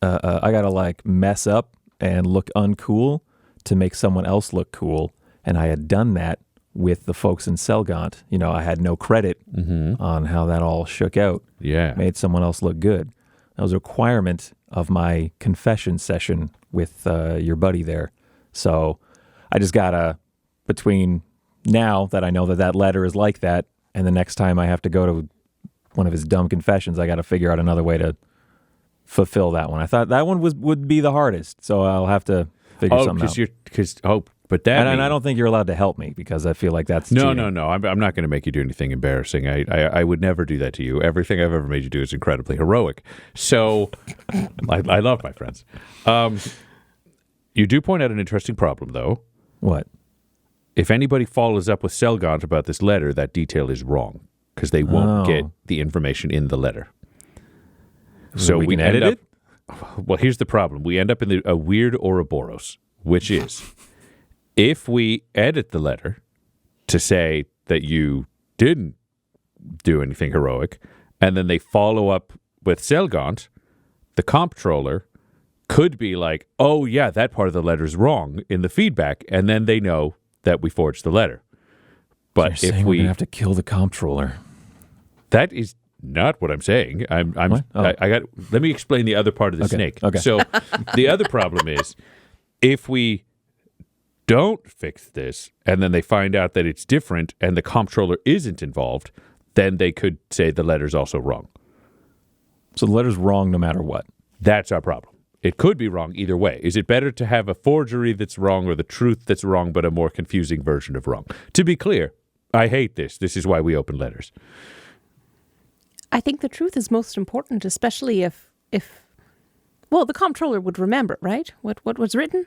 Speaker 3: gotta like mess up and look uncool to make someone else look cool, and I had done that with the folks in Selgant. You know, I had no credit on how that all shook out.
Speaker 4: Yeah.
Speaker 3: Made someone else look good. That was a requirement of my confession session with your buddy there. So I just gotta, between now that I know that that letter is like that, and the next time I have to go to one of his dumb confessions, I got to figure out another way to fulfill that one. I thought that one would be the hardest, so I'll have to figure something out.
Speaker 4: But that
Speaker 3: And I don't think you're allowed to help me because I feel like that's
Speaker 4: No.
Speaker 3: cheating.
Speaker 4: I'm not going to make you do anything embarrassing. I would never do that to you. Everything I've ever made you do is incredibly heroic. So I love my friends. You do point out an interesting problem, though.
Speaker 3: What?
Speaker 4: If anybody follows up with Selgant about this letter, that detail is wrong because they won't get the information in the letter. So
Speaker 3: we can
Speaker 4: end
Speaker 3: edit
Speaker 4: up. Well, here's the problem. We end up in a weird Ouroboros, which is if we edit the letter to say that you didn't do anything heroic, and then they follow up with Selgant, the comptroller could be like, oh, yeah, that part of the letter is wrong in the feedback, and then they know that we forged the letter. But
Speaker 3: You're
Speaker 4: if
Speaker 3: saying we're
Speaker 4: we
Speaker 3: gonna have to kill the comptroller.
Speaker 4: that is not what I'm saying.
Speaker 3: What? Oh.
Speaker 4: I got. Let me explain the other part of the snake.
Speaker 3: Okay.
Speaker 4: So the other problem is if we don't fix this and then they find out that it's different and the comptroller isn't involved, then they could say the letter's also wrong.
Speaker 3: So the letter's wrong no matter what.
Speaker 4: That's our problem. It could be wrong either way. Is it better to have a forgery that's wrong or the truth that's wrong, but a more confusing version of wrong? To be clear, I hate this. This is why we open letters.
Speaker 5: I think the truth is most important, especially if well, the comptroller would remember, right? What was written?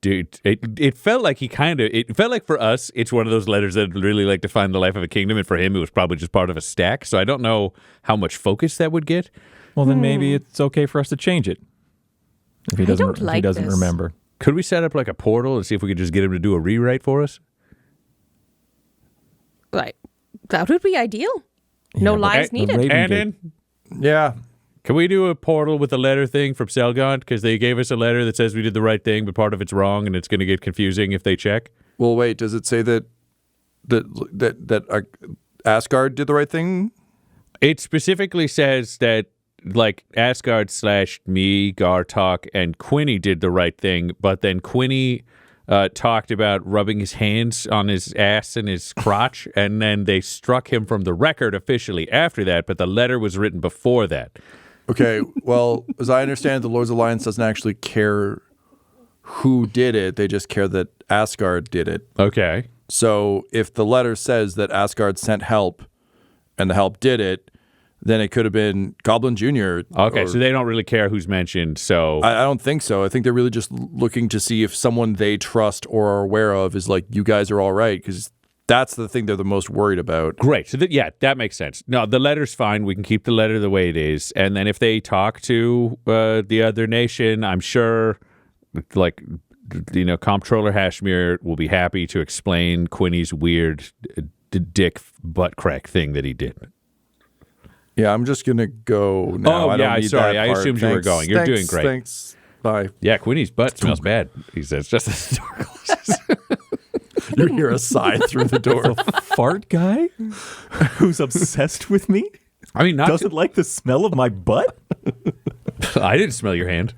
Speaker 4: Dude, it felt like it felt like for us, it's one of those letters that really like define the life of a kingdom, and for him, it was probably just part of a stack. So I don't know how much focus that would get.
Speaker 3: Well, then maybe it's okay for us to change it. If he doesn't,
Speaker 5: don't like
Speaker 3: if he doesn't
Speaker 5: this.
Speaker 3: remember.
Speaker 4: Could we set up like a portal and see if we could just get him to do a rewrite for us?
Speaker 5: Like, that would be ideal. No
Speaker 3: but
Speaker 5: lies
Speaker 3: the
Speaker 5: needed.
Speaker 3: Raven
Speaker 4: Annan,
Speaker 2: Yeah.
Speaker 4: can we do a portal with a letter thing from Selgant? Because they gave us a letter that says we did the right thing, but part of it's wrong, and it's going to get confusing if they check.
Speaker 2: Well, wait. Does it say that Assguard did the right thing?
Speaker 4: It specifically says that like Assguard / me, Gartok, and Quinny did the right thing, but then Quinny talked about rubbing his hands on his ass and his crotch, and then they struck him from the record officially after that, but the letter was written before that.
Speaker 2: Okay. Well, as I understand it, the Lords Alliance doesn't actually care who did it. They just care that Assguard did it.
Speaker 4: Okay.
Speaker 2: So if the letter says that Assguard sent help and the help did it, then it could have been Goblin Jr.
Speaker 4: Okay,
Speaker 2: or-
Speaker 4: so they don't really care who's mentioned, so...
Speaker 2: I don't think so. I think they're really just looking to see if someone they trust or are aware of is like, you guys are all right, because that's the thing they're the most worried about.
Speaker 4: Great. So, that makes sense. No, the letter's fine. We can keep the letter the way it is. And then if they talk to the other nation, I'm sure, like, Comptroller Hashmir will be happy to explain Quinny's weird dick butt crack thing that he did.
Speaker 2: Yeah, I'm just going to go now.
Speaker 4: Oh,
Speaker 2: I don't
Speaker 4: yeah,
Speaker 2: need
Speaker 4: sorry.
Speaker 2: that
Speaker 4: I
Speaker 2: part.
Speaker 4: assumed you were
Speaker 2: Thanks.
Speaker 4: going. You're doing great.
Speaker 2: Thanks. Bye.
Speaker 4: Yeah, Quinny's butt smells bad. He says, just the door closes.
Speaker 2: You hear a sigh through the door.
Speaker 3: Fart guy who's obsessed with me
Speaker 4: I mean, not
Speaker 3: doesn't like the smell of my butt.
Speaker 4: I didn't smell your hand.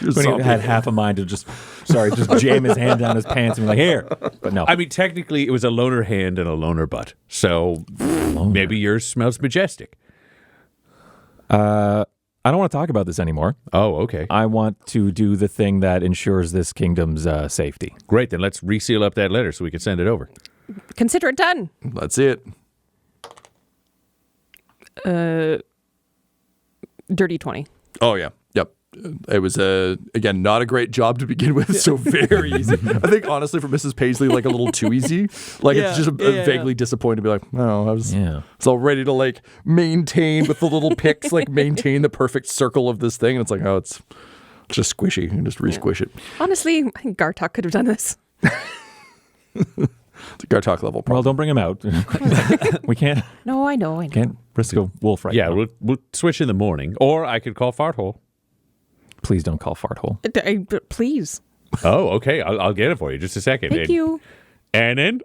Speaker 3: When he had half a mind to just jam his hand down his pants and be like, here. But no.
Speaker 4: I mean, technically, it was a loner hand and a loner butt. So maybe yours smells majestic.
Speaker 3: I don't want to talk about this anymore.
Speaker 4: Oh, okay.
Speaker 3: I want to do the thing that ensures this kingdom's safety.
Speaker 4: Great. Then let's reseal up that letter so we can send it over.
Speaker 5: Consider it done.
Speaker 2: Let's see it.
Speaker 5: Dirty 20.
Speaker 2: Oh, yeah. Yep. It was, again, not a great job to begin with, so very easy. I think, honestly, for Mrs. Paisley, like a little too easy. Like, it's just vaguely disappointing to be like, no, I was all ready to, like, maintain with the little picks, like, maintain the perfect circle of this thing. And it's like, oh, it's Just squishy. You can just re-squish it.
Speaker 5: Honestly, I think Gartok could have done this.
Speaker 2: It's a Gartok level problem.
Speaker 3: Well, don't bring him out. We can't
Speaker 5: No, I know.
Speaker 3: can't risk a wolf right
Speaker 4: Yeah,
Speaker 3: now.
Speaker 4: we'll switch in the morning. Or I could call Farthole.
Speaker 3: Please don't call Farthole.
Speaker 5: Please.
Speaker 4: Oh, okay. I'll get it for you. Just a second.
Speaker 5: Thank you.
Speaker 4: Annan?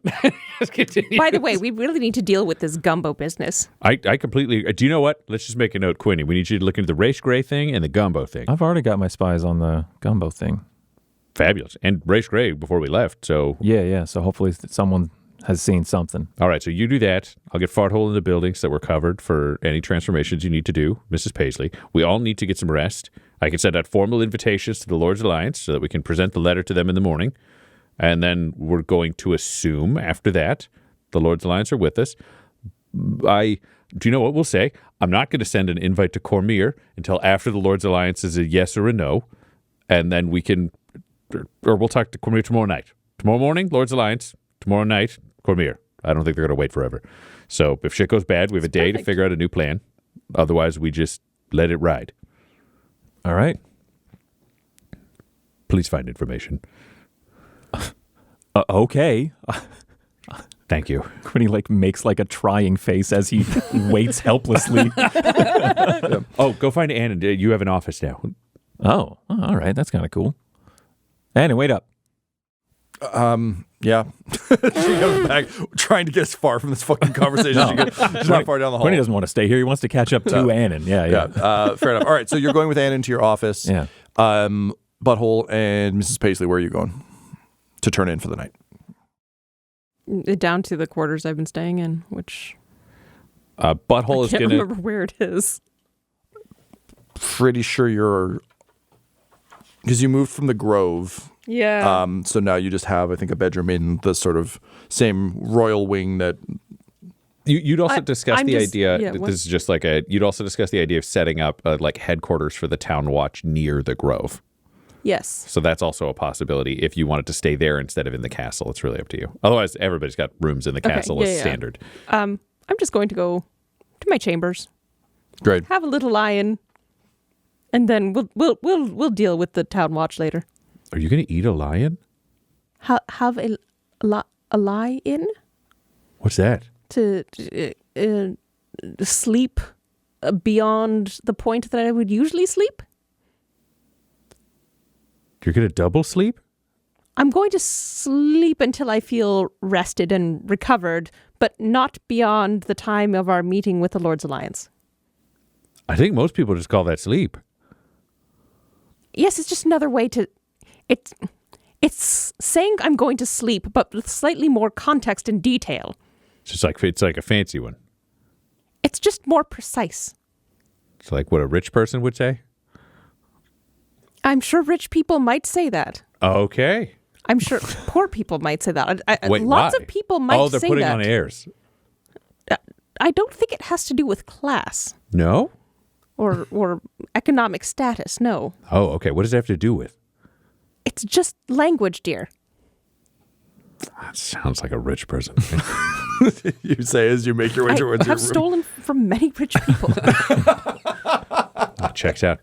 Speaker 4: Just continue.
Speaker 5: By the way, we really need to deal with this gumbo business.
Speaker 4: I completely... Do you know what? Let's just make a note, Quinny. We need you to look into the race gray thing and the gumbo thing.
Speaker 3: I've already got my spies on the gumbo thing.
Speaker 4: Fabulous. And race gray before we left, so...
Speaker 3: Yeah. So hopefully someone has seen something.
Speaker 4: All right, so you do that. I'll get Farthole in the building so that we're covered for any transformations you need to do, Mrs. Paisley. We all need to get some rest. I can send out formal invitations to the Lord's Alliance so that we can present the letter to them in the morning. And then we're going to assume after that the Lord's Alliance are with us. Do you know what we'll say? I'm not going to send an invite to Cormier until after the Lord's Alliance is a yes or a no. And then we can, or we'll talk to Cormier tomorrow night. Tomorrow morning, Lord's Alliance. Tomorrow night, Cormier. I don't think they're going to wait forever. So if shit goes bad, we have a day to figure out a new plan. Otherwise, we just let it ride.
Speaker 3: All right.
Speaker 4: Please find information.
Speaker 3: Okay.
Speaker 4: Thank you.
Speaker 3: Quinny makes a trying face as he waits helplessly.
Speaker 4: Oh, go find Anna. You have an office now.
Speaker 3: Oh, all right. That's kind of cool. Annie, wait up.
Speaker 2: Yeah. She comes back trying to get as far from this fucking conversation as she can. She's not far down the hall.
Speaker 3: Quinny doesn't want to stay here. He wants to catch up to Annan. Yeah.
Speaker 2: Fair enough. All right, so you're going with Annan to your office.
Speaker 3: Yeah.
Speaker 2: Butthole and Mrs. Paisley, where are you going to turn in for the night?
Speaker 5: Down to the quarters I've been staying in, which
Speaker 4: Butthole
Speaker 5: I
Speaker 4: is
Speaker 5: can't
Speaker 4: going to...
Speaker 5: remember where it is.
Speaker 2: Pretty sure you're... Because you moved from the Grove.
Speaker 5: Yeah.
Speaker 2: So now you just have, I think, a bedroom in the sort of same royal wing that...
Speaker 4: You'd also discuss
Speaker 5: I'm
Speaker 4: the
Speaker 5: just-
Speaker 4: idea.
Speaker 5: yeah,
Speaker 4: This
Speaker 5: what?
Speaker 4: is just you'd also discuss the idea of setting up headquarters for the town watch near the Grove.
Speaker 5: Yes.
Speaker 4: So that's also a possibility if you wanted to stay there instead of in the castle. It's really up to you. Otherwise, everybody's got rooms in the castle as standard.
Speaker 5: I'm just going to go to my chambers,
Speaker 2: Great.
Speaker 5: have a little lie-in, and then we'll deal with the town watch later.
Speaker 4: Are you going to eat a lion?
Speaker 5: Have a lie-in
Speaker 4: What's that?
Speaker 5: to sleep beyond the point that I would usually sleep.
Speaker 4: You're going to double sleep?
Speaker 5: I'm going to sleep until I feel rested and recovered, but not beyond the time of our meeting with the Lord's Alliance.
Speaker 4: I think most people just call that sleep.
Speaker 5: Yes, it's just another way to... It's saying I'm going to sleep, but with slightly more context and detail.
Speaker 4: It's like a fancy one.
Speaker 5: It's just more precise.
Speaker 4: It's like what a rich person would say.
Speaker 5: I'm sure rich people might say that.
Speaker 4: Okay.
Speaker 5: I'm sure poor people might say that.
Speaker 4: Wait,
Speaker 5: Lots
Speaker 4: why?
Speaker 5: of people might say that.
Speaker 4: Oh, they're putting on airs.
Speaker 5: I don't think it has to do with class
Speaker 4: No?
Speaker 5: or economic status, no.
Speaker 4: Oh, okay. What does it have to do with?
Speaker 5: It's just language, dear.
Speaker 4: That sounds like a rich person.
Speaker 2: You say as you make your way
Speaker 5: I
Speaker 2: towards your
Speaker 5: have
Speaker 2: room.
Speaker 5: stolen from many rich people.
Speaker 4: That checks out.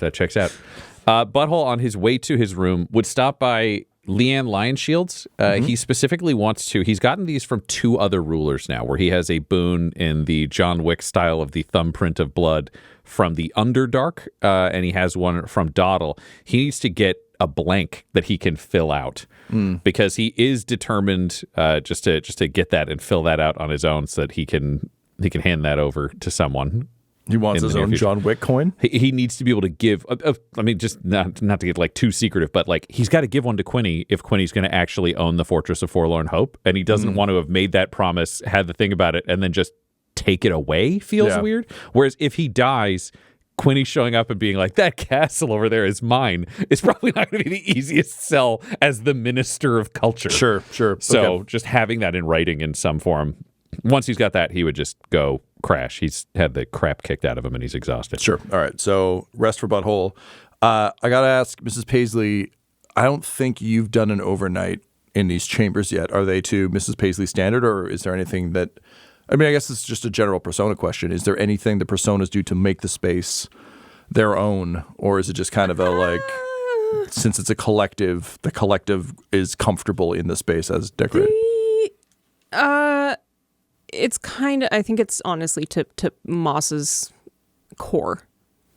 Speaker 4: Butthole, on his way to his room, would stop by Leanne Lionshields. He specifically wants to... He's gotten these from 2 other rulers now, where he has a boon in the John Wick style of the thumbprint of blood from the Underdark, and he has one from Dottle. He needs to get a blank that he can fill out because he is determined just to get that and fill that out on his own so that he can hand that over to someone.
Speaker 2: He wants
Speaker 4: in
Speaker 2: his
Speaker 4: the near
Speaker 2: own
Speaker 4: future.
Speaker 2: John Wick coin?
Speaker 4: He needs to be able to give. I mean, just not to get too secretive, but he's got to give one to Quinny if Quinny's going to actually own the Fortress of Forlorn Hope, and he doesn't want to have made that promise, had the thing about it, and then just take it away. Feels weird. Whereas if he dies, Quinny showing up and being like, "That castle over there is mine," is probably not going to be the easiest sell as the Minister of Culture.
Speaker 2: Sure.
Speaker 4: So just having that in writing in some form. Once he's got that, he would just go crash. He's had the crap kicked out of him and he's exhausted.
Speaker 2: Sure. All right. So rest for Butthole. I got to ask Mrs. Paisley, I don't think you've done an overnight in these chambers yet. Are they to Mrs. Paisley standard, or is there anything that... I mean, I guess it's just a general persona question. Is there anything the personas do to make the space their own, or is it just kind of a since it's a collective, the collective is comfortable in the space as decorated?
Speaker 5: It's kind of, I think it's honestly to Moss's core.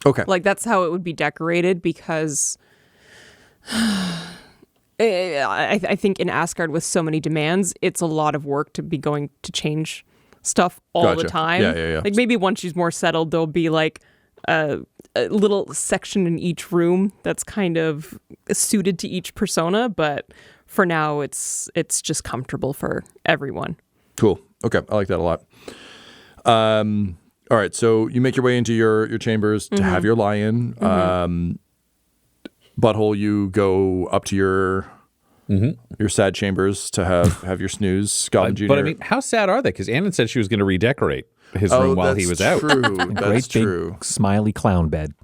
Speaker 2: Okay.
Speaker 5: Like, that's how it would be decorated, because I think in Assguard, with so many demands, it's a lot of work to be going to change stuff all the
Speaker 2: Gotcha.
Speaker 5: time.
Speaker 2: Yeah.
Speaker 5: Like, maybe once she's more settled, there'll be like a little section in each room that's kind of suited to each persona. But for now, it's just comfortable for everyone.
Speaker 2: Cool. Okay. I like that a lot. All right. So you make your way into your chambers to have your lie-in. Butthole, you go up to your sad chambers to have your snooze. Goblin Jr.
Speaker 4: But I mean, how sad are they? Because Annan said she was going to redecorate his room while he was out.
Speaker 2: True.
Speaker 3: A
Speaker 2: That's
Speaker 3: great
Speaker 2: true.
Speaker 3: big smiley clown bed.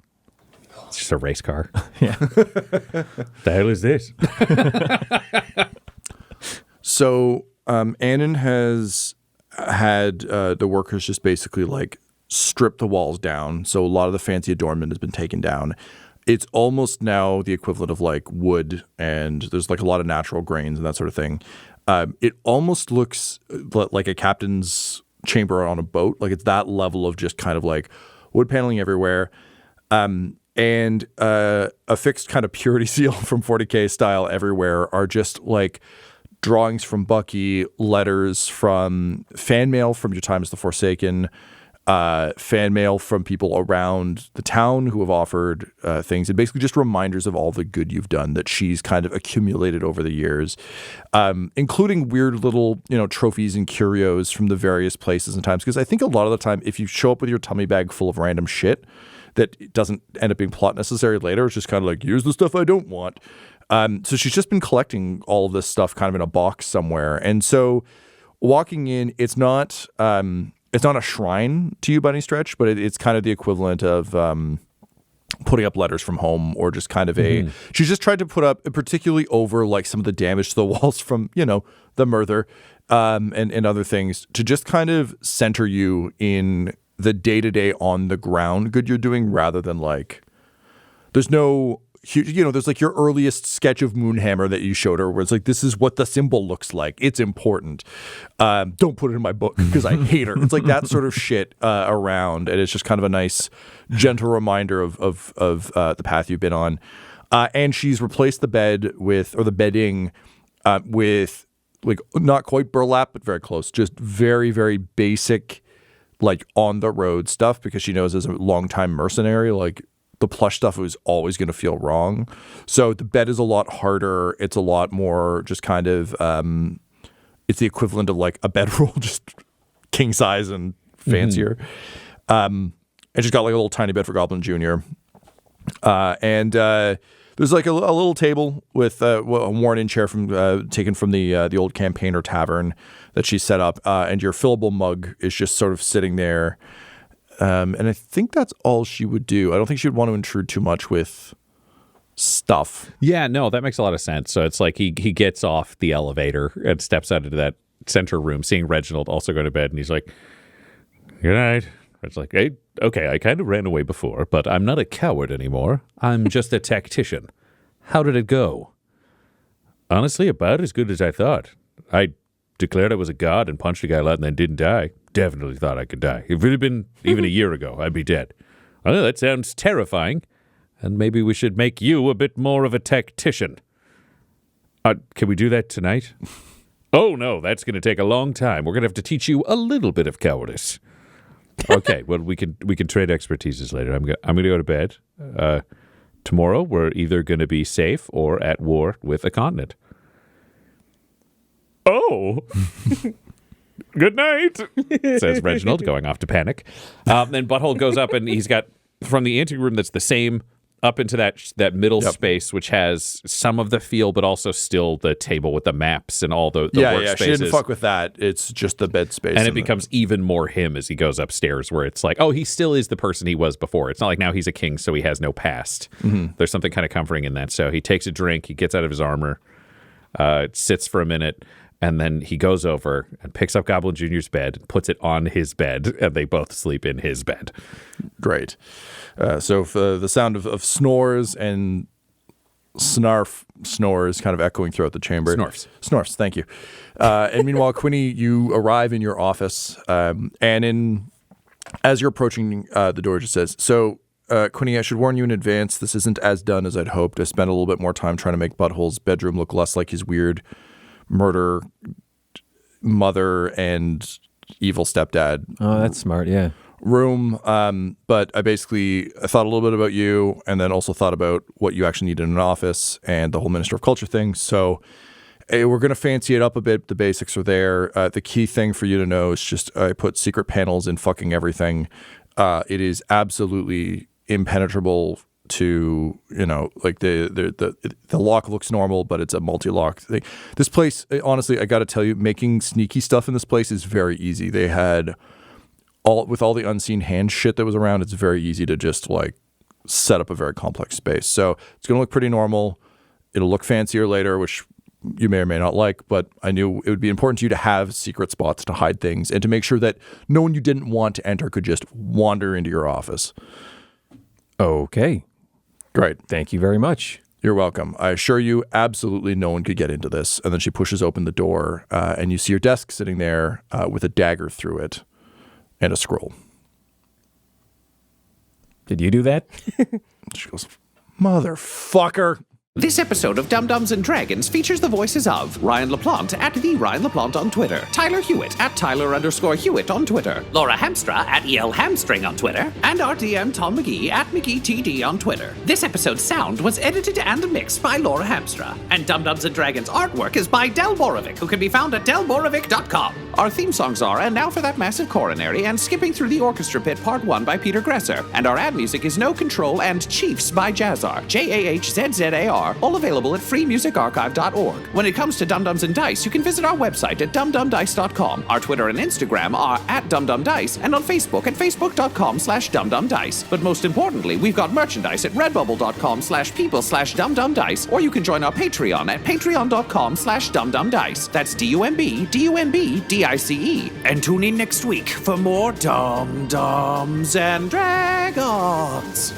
Speaker 4: It's just a race car.
Speaker 3: Yeah.
Speaker 4: The hell is this?
Speaker 2: So Annan has had the workers just basically like strip the walls down. So a lot of the fancy adornment has been taken down. It's almost now the equivalent of like wood, and there's like a lot of natural grains and that sort of thing. It almost looks like a captain's chamber on a boat. Like, it's that level of just kind of like wood paneling everywhere. And a fixed kind of purity seal from 40K style everywhere are just like drawings from Bucky, letters from fan mail from your time as the Forsaken, fan mail from people around the town who have offered things, and basically just reminders of all the good you've done that she's kind of accumulated over the years, including weird little, trophies and curios from the various places and times. Because I think a lot of the time, if you show up with your tummy bag full of random shit that doesn't end up being plot necessary later, it's just kind of like, here's the stuff I don't want. So she's just been collecting all of this stuff kind of in a box somewhere. And so walking in, it's not a shrine to you by any stretch, but it's kind of the equivalent of putting up letters from home, or just kind of she's just tried to put up, particularly over like some of the damage to the walls from, the murder and other things, to just kind of center you in the day-to-day on the ground good you're doing, rather than like, there's no there's like your earliest sketch of Moonhammer that you showed her where it's like, this is what the symbol looks like. It's important. Don't put it in my book because I hate her. It's like that sort of shit around. And it's just kind of a nice, gentle reminder of the path you've been on. And she's replaced the bedding with like not quite burlap, but very close. Just very, very basic, like on the road stuff, because she knows as a longtime mercenary, like, the plush stuff was always going to feel wrong. So the bed is a lot harder. It's a lot more just kind of, it's the equivalent of like a bedroll, just king size and fancier. And she's got like a little tiny bed for Goblin Jr. And there's like a little table with a worn-in chair taken from the old Campaigner Tavern that she set up. And your fillable mug is just sort of sitting there. And I think that's all she would do. I don't think she would want to intrude too much with stuff.
Speaker 4: Yeah, no, that makes a lot of sense. So it's like he gets off the elevator and steps out into that center room, seeing Reginald also go to bed, and he's like, good night. It's like, hey, okay, I kind of ran away before, but I'm not a coward anymore. I'm just a tactician. How did it go? Honestly, about as good as I thought. I declared I was a god and punched a guy out and then didn't die. Definitely thought I could die. If it had been even a year ago, I'd be dead. Well, that sounds terrifying. And maybe we should make you a bit more of a tactician. Can we do that tonight? Oh, no, that's going to take a long time. We're going to have to teach you a little bit of cowardice. Okay, well, we can trade expertises later. I'm going to go to bed. Tomorrow, we're either going to be safe or at war with a continent. Oh! Good night, says Reginald, going off to panic. Then Butthole goes up, and he's got, from the anteroom that's the same, up into that middle space, which has some of the feel, but also still the table with the maps and all the workspaces. Yeah, she
Speaker 2: didn't fuck with that. It's just the bed space.
Speaker 4: And it becomes even more him as he goes upstairs, where it's like, oh, he still is the person he was before. It's not like now he's a king, so he has no past. Mm-hmm. There's something kind of comforting in that. So he takes a drink, he gets out of his armor, sits for a minute, and then he goes over and picks up Goblin Jr.'s bed, puts it on his bed, and they both sleep in his bed.
Speaker 2: Great. So the sound of snores and snores kind of echoing throughout the chamber.
Speaker 4: Snorfs,
Speaker 2: thank you. And meanwhile, Quinny, you arrive in your office, and as you're approaching the door, it just says, so, Quinny, I should warn you in advance, this isn't as done as I'd hoped. I spent a little bit more time trying to make Butthole's bedroom look less like his weird murder mother and evil stepdad.
Speaker 3: Oh, that's smart, yeah.
Speaker 2: Room, but I thought a little bit about you, and then also thought about what you actually need in an office and the whole Minister of Culture thing. So we're going to fancy it up a bit. The basics are there. The key thing for you to know is just I put secret panels in fucking everything. It is absolutely impenetrable to, like the lock looks normal, but it's a multi-lock thing. This place, honestly, I got to tell you, making sneaky stuff in this place is very easy. They had with all the unseen hand shit that was around, it's very easy to just like set up a very complex space. So it's going to look pretty normal. It'll look fancier later, which you may or may not like, but I knew it would be important to you to have secret spots to hide things and to make sure that no one you didn't want to enter could just wander into your office.
Speaker 3: Okay.
Speaker 2: Great.
Speaker 3: Thank you very much.
Speaker 2: You're welcome. I assure you, absolutely no one could get into this. And then she pushes open the door, and you see your desk sitting there with a dagger through it and a scroll.
Speaker 3: Did you do that?
Speaker 2: She goes, motherfucker.
Speaker 1: This episode of Dum-Dums and Dragons features the voices of Ryan LaPlante at the Ryan LaPlante on Twitter, Tyler Hewitt at Tyler_Hewitt on Twitter, Laura Hamstra at EL Hamstring on Twitter, and our DM Tom McGee at McGeeTD on Twitter. This episode's sound was edited and mixed by Laura Hamstra, and Dum-Dums and Dragons artwork is by Del Borovic, who can be found at delborovic.com. Our theme songs are And Now for That Massive Coronary and Skipping Through the Orchestra Pit Part 1 by Peter Gresser, and our ad music is No Control and Chiefs by Jazzar, JAHZZAR, all available at freemusicarchive.org. When it comes to Dum-Dums and Dice, you can visit our website at dumdumdice.com. Our Twitter and Instagram are at dumdumdice, and on Facebook at facebook.com/dumdumdice. But most importantly, we've got merchandise at redbubble.com/people/dumdumdice, or you can join our Patreon at patreon.com/dumdumdice. That's DUMBDUMBDICE. And tune in next week for more Dum-Dums and Dragons.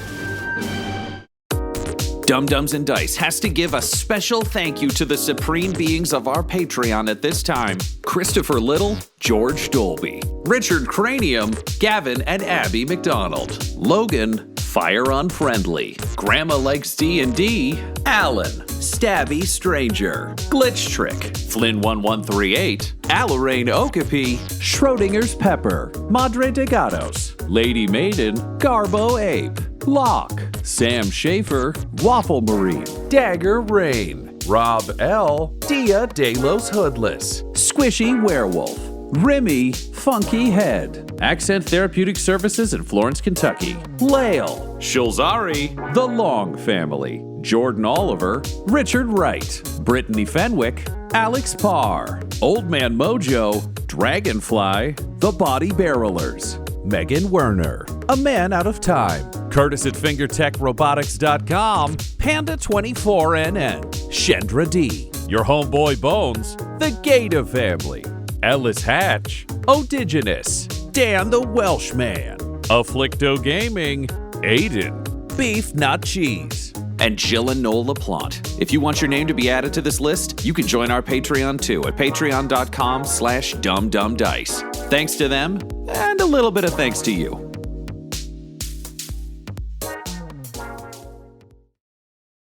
Speaker 1: Dum-Dums and Dice has to give a special thank you to the supreme beings of our Patreon at this time: Christopher Little, George Dolby, Richard Cranium, Gavin and Abby McDonald, Logan, Fire Unfriendly, Grandma Likes D&D, Alan, Stabby Stranger, Glitch Trick, Flynn1138, Alarain Okapi, Schrodinger's Pepper, Madre de Gatos, Lady Maiden, Garbo Ape, Locke, Sam Schaefer, Waffle Marine, Dagger Rain, Rob L, Dia De Los Hoodless, Squishy Werewolf, Remy Funky Head, Accent Therapeutic Services in Florence, Kentucky, Lael, Shulzari, The Long Family, Jordan Oliver, Richard Wright, Brittany Fenwick, Alex Parr, Old Man Mojo, Dragonfly, The Body Barrelers, Megan Werner, A Man Out of Time, Curtis at FingerTechRobotics.com, Panda24NN, Shendra D, Your Homeboy Bones, The Gata Family, Ellis Hatch, Odigenous, Dan the Welshman, Afflicto Gaming, Aiden, Beef Not Cheese, and Jill and Noel LaPlante. If you want your name to be added to this list, you can join our Patreon too at patreon.com/dumdumdice. Thanks to them, and a little bit of thanks to you.